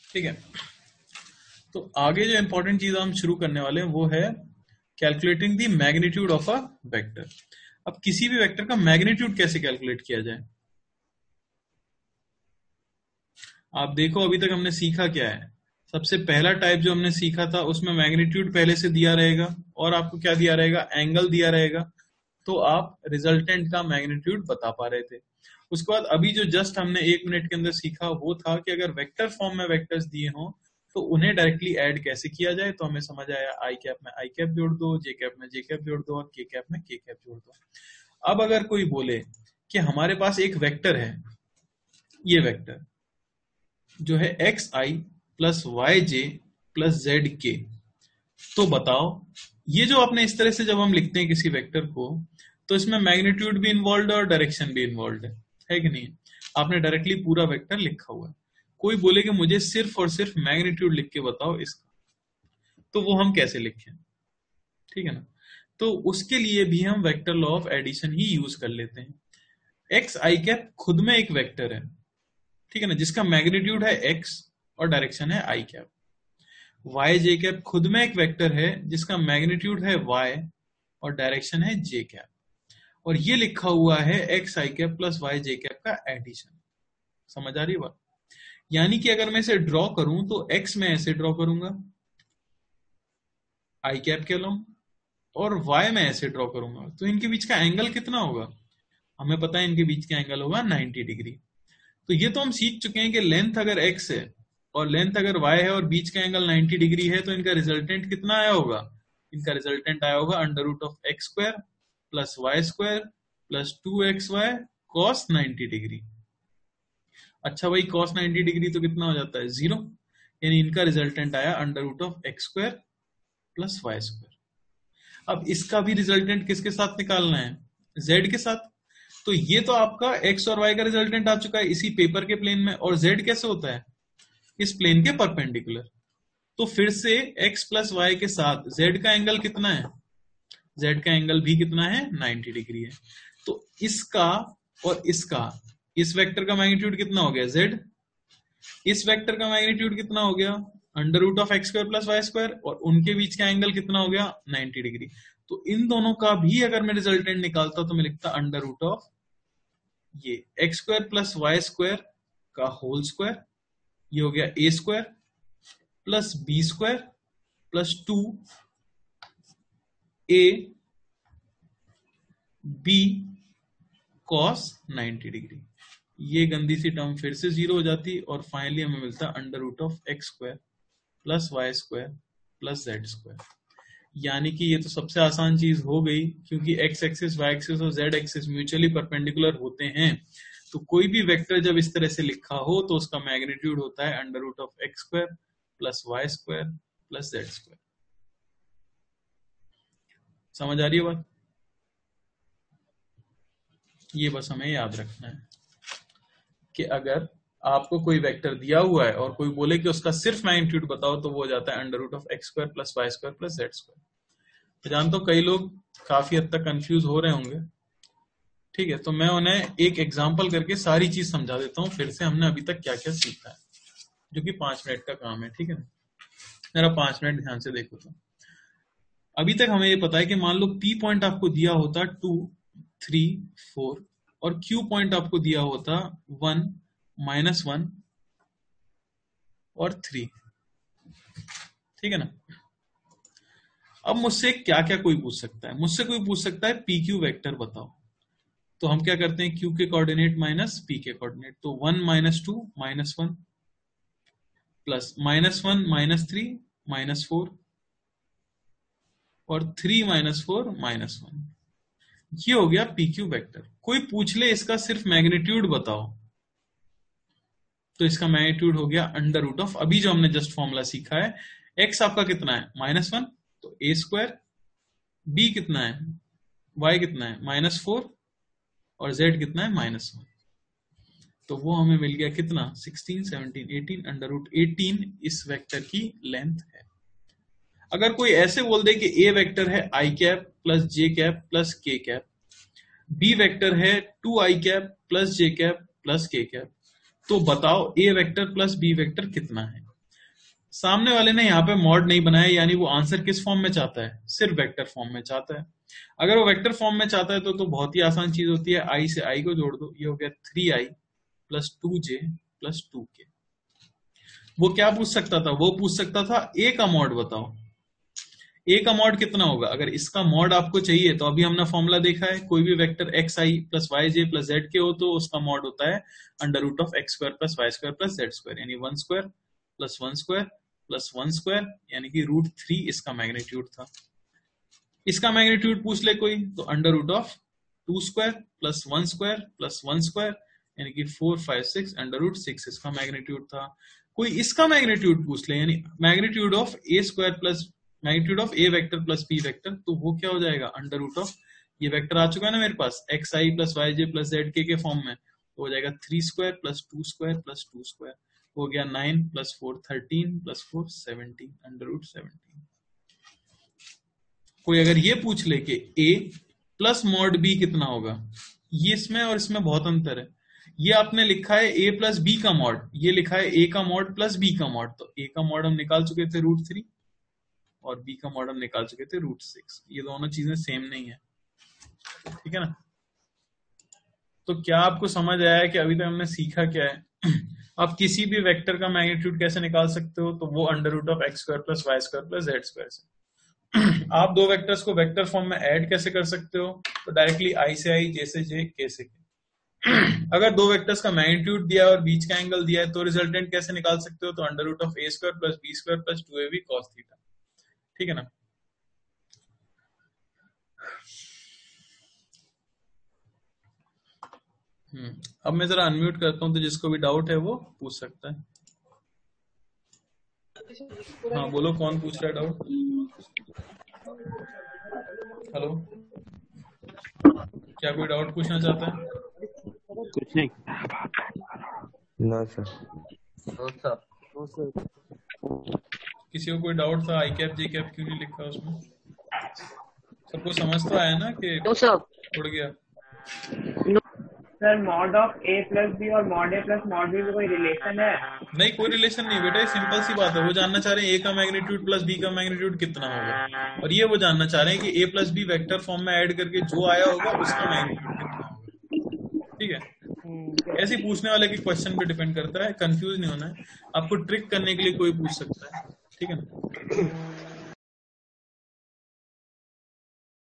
ठीक है, तो आगे जो इंपॉर्टेंट चीज हम शुरू करने वाले हैं वो है calculating the magnitude of a vector. अब किसी भी वेक्टर का मैग्नीट्यूड कैसे कैलकुलेट किया जाए। आप देखो अभी तक हमने सीखा क्या है। सबसे पहला टाइप जो हमने सीखा था उसमें मैग्नीट्यूड पहले से दिया रहेगा और आपको क्या दिया रहेगा, एंगल दिया रहेगा, तो आप रिजल्टेंट का मैग्नीट्यूड बता पा रहे थे। उसके बाद अभी जो जस्ट हमने 1 मिनट के अंदर सीखा वो था कि अगर वेक्टर फॉर्म में वेक्टर्स दिए हों तो उन्हें डायरेक्टली ऐड कैसे किया जाए। तो हमें समझ आया आई कैप में आई कैप जोड़ दो, जे कैप में जे कैप जोड़ दो और के कैप में के कैप जोड़ दो। अब अगर कोई बोले कि हमारे पास एक वेक्टर है, ये वेक्टर जो है एक्स आई प्लस वाई जे प्लस जेड के, तो बताओ ये जो आपने इस तरह से जब हम लिखते हैं किसी वेक्टर को, तो इसमें मैग्नीट्यूड भी इन्वॉल्व है और डायरेक्शन भी इन्वॉल्व है कि नहीं। आपने डायरेक्टली पूरा वेक्टर लिखा हुआ है। कोई बोले कि मुझे सिर्फ और सिर्फ मैग्नीट्यूड लिख के बताओ इसका, तो वो हम कैसे लिखें, ठीक है ना। तो उसके लिए भी हम वेक्टर लॉ ऑफ एडिशन ही यूज कर लेते हैं। एक्स आई कैप खुद में एक वेक्टर है, ठीक है ना, जिसका मैग्नीट्यूड है एक्स और डायरेक्शन है i cap. Y J cap खुद में एक वेक्टर है जिसका मैग्नीट्यूड है वाई और डायरेक्शन है जे कैप, और ये लिखा हुआ है एक्स आई कैप प्लस वाई जे कैप का एडिशन। समझ आ रही बात? यानी कि अगर मैं इसे ड्रॉ करूं तो एक्स में ऐसे ड्रॉ करूंगा आई कैप के लॉन्ग, और वाई में ऐसे ड्रॉ करूंगा, तो इनके बीच का एंगल कितना होगा? हमें पता है इनके बीच का एंगल होगा 90 डिग्री। तो ये तो हम सीख चुके हैं कि लेंथ अगर x है और लेंथ अगर y है और बीच का एंगल 90 डिग्री है, तो इनका रिजल्टेंट कितना आया होगा? इनका रिजल्टेंट आया होगा under root of x square plus Y square plus 2xy cos 90 degree. अच्छा भाई, cos 90 डिग्री तो कितना हो जाता है? 0। यानी इनका रिजल्टेंट आया under root of x square plus Y square. अब इसका भी रिजल्टेंट किसके साथ निकालना है? z के साथ। तो ये तो आपका x और y का रिजल्टेंट आ चुका है इसी पेपर के प्लेन में, और z कैसे होता है? इस प्लेन के परपेंडिकुलर। तो फिर से x प्लस वाई के साथ z का एंगल कितना है? z का एंगल भी कितना है? 90 डिग्री है। तो इसका और इसका, इस वेक्टर का मैग्नीट्यूड कितना हो गया? z। इस वेक्टर का मैग्नीट्यूड कितना हो गया? Under root of x square plus Y square, और उनके बीच का एंगल कितना हो गया? 90 डिग्री। तो इन दोनों का भी अगर मैं रिजल्टेंट निकालता तो मैं लिखता अंडर रूट ऑफ ये X square plus Y square का होल स्क्वायर, ये हो गया A square plus B square plus 2 A B cos 90 degree. ये गंदी सी टर्म फिर से 0 हो जाती, और फाइनली हमें मिलता under root of x square plus Y square plus z square. यानी कि ये तो सबसे आसान चीज हो गई, क्योंकि एक्स एक्सिस वाई एक्सिस और जेड एक्सिस म्यूचुअली परपेंडिकुलर होते हैं। तो कोई भी वेक्टर जब इस तरह से लिखा हो तो उसका मैग्नीट्यूड होता है under root of x square plus Y square plus z square. समझ आ रही है बात? ये बस हमें याद रखना है कि अगर आपको कोई वेक्टर दिया हुआ है और कोई बोले कि उसका सिर्फ मैग्नीट्यूड बताओ, तो वो हो जाता है under root of x square plus Y square plus z square. तो जानता हूं कई लोग काफी हद तक कंफ्यूज हो रहे होंगे, ठीक है? तो मैं उन्हें एक एग्जांपल करके सारी चीज समझा देता हूं फिर से हमने अभी तक क्या क्या सीखा है, जो कि 5 मिनट का काम है, ठीक है? जरा 5 मिनट ध्यान से देखो। तो अभी तक हमें ये पता है कि मान लो P पॉइंट आपको दिया होता 2, 3, 4 और Q पॉइंट आपको दिया होता 1, -1 और 3, ठीक है ना? अब मुझसे क्या क्या कोई पूछ सकता है? मुझसे कोई पूछ सकता है PQ वेक्टर बताओ। तो हम क्या करते हैं? Q के कोऑर्डिनेट माइनस P के कोऑर्डिनेट। तो 1 - 2 -1 प्लस -1 -3 -4 और 3 - 4 -1। ये हो गया PQ वेक्टर। कोई पूछ ले इसका सिर्फ मैग्नीट्यूड बताओ, तो इसका मैग्नीट्यूड हो गया अंडर रूट ऑफ, अभी जो हमने जस्ट फॉर्मूला सीखा है, x आपका कितना है? -1, तो a स्क्वायर, b कितना है? y कितना है? -4 और z कितना है? -1। तो वो हमें मिल गया कितना? 16, 17, 18 अंडर रूट 18 इस वेक्टर की लेंथ है। अगर कोई ऐसे बोल दे कि a वेक्टर है i cap plus j cap plus k cap, b vector है 2i cap plus j cap plus k cap, तो बताओ a vector plus b vector कितना है? सामने वाले ने यहाँ पे मॉड नहीं बनाया, यानी वो आंसर किस फॉर्म में चाहता है? सिर्फ वेक्टर फॉर्म में चाहता है। अगर वो वेक्टर फॉर्म में चाहता है तो बहुत ही आसान चीज होती है, i से i को जोड़ दो, ये हो गया 3i plus 2j plus 2k। वो क्या पूछ सकता था? वो पूछ सकता था a का मॉड बताओ। a का मॉड कितना होगा? अगर इसका मॉड आपको चाहिए तो अभी हमने फॉर्मूला देखा है, कोई भी vector xi plus yj plus zk हो तो उसका मॉड होता है under root of x square plus Y square plus z square, यानी 1 square plus 1 square plus 1 square, यानी कि √3 इसका मैग्नीट्यूड था। इसका मैग्नीट्यूड पूछ ले कोई तो under root of 2 square plus 1 square plus 1 square, यानी कि 4, 5, 6 अंडर रूट 6 इसका मैग्नीट्यूड था। कोई इसका मैग्नीट्यूड पूछ ले, यानी magnitude of A square plus magnitude of A vector plus B vector, तो वो क्या हो जाएगा? अंडर रूट ऑफ, ये वेक्टर आ चुका है ना मेरे पास xi plus yj plus zk के फॉर्म में, तो हो जाएगा 3 square plus 2 square plus 2 square, हो गया 9 प्लस 4 13 प्लस 4 17 अंडर रूट 17। कोई अगर ये पूछ ले कि a प्लस मॉड b कितना होगा, ये इसमें और इसमें बहुत अंतर है। ये आपने लिखा है a प्लस बी का मॉड, ये लिखा है a का मॉड प्लस b का मॉड, तो a का मॉड हम निकाल चुके थे √3 और b का मॉड हम निकाल चुके थे √6। ये दोनों चीजें सेम नहीं है, ठीक है ना। तो क्या आपको समझ आया है कि अभी तक हमने सीखा क्या है? आप किसी भी वेक्टर का मैग्नीट्यूड कैसे निकाल सकते हो, तो वो √x² + y² + z² से। आप दो वेक्टर्स को वेक्टर फॉर्म में ऐड कैसे कर सकते हो, तो डायरेक्टली i से i, j से j, k से k। अगर दो वेक्टर्स का मैग्नीट्यूड दिया है और बीच का एंगल दिया है तो रिजल्टेंट कैसे निकाल सकते हो, तो √a² + b² + 2ab cos θ, ठीक है ना। अब मैं जरा अनम्यूट करता हूं, तो जिसको भी डाउट है वो पूछ सकता है। हाँ बोलो, कौन पूछ रहा है डाउट? हेलो, क्या कोई डाउट पूछना चाहता है? कुछ नहीं। No sir. किसी को कोई डाउट था? आई कैप जे कैप क्यों नहीं लिखा उसमें? सबको समझ तो आया ना कि उड़ गया? Sir mod of a plus B और mod a plus mod B में कोई रिलेशन है? नहीं, कोई रिलेशन नहीं बेटा, सिंपल सी बात है। वो जानना चाह रहे हैं a का मैग्नीट्यूड प्लस b का मैग्नीट्यूड कितना होगा, और ये वो जानना चाह रहे हैं कि a plus B vector form में ऐड करके जो आया होगा उसका मैग्नीट्यूड कितना होगा, ठीक है। ऐसे पूछने वाले के क्वेश्चन पे डिपेंड करता है, कंफ्यूज नहीं होना है। आपको ट्रिक करने के लिए कोई पूछ सकता है, ठीक है ना।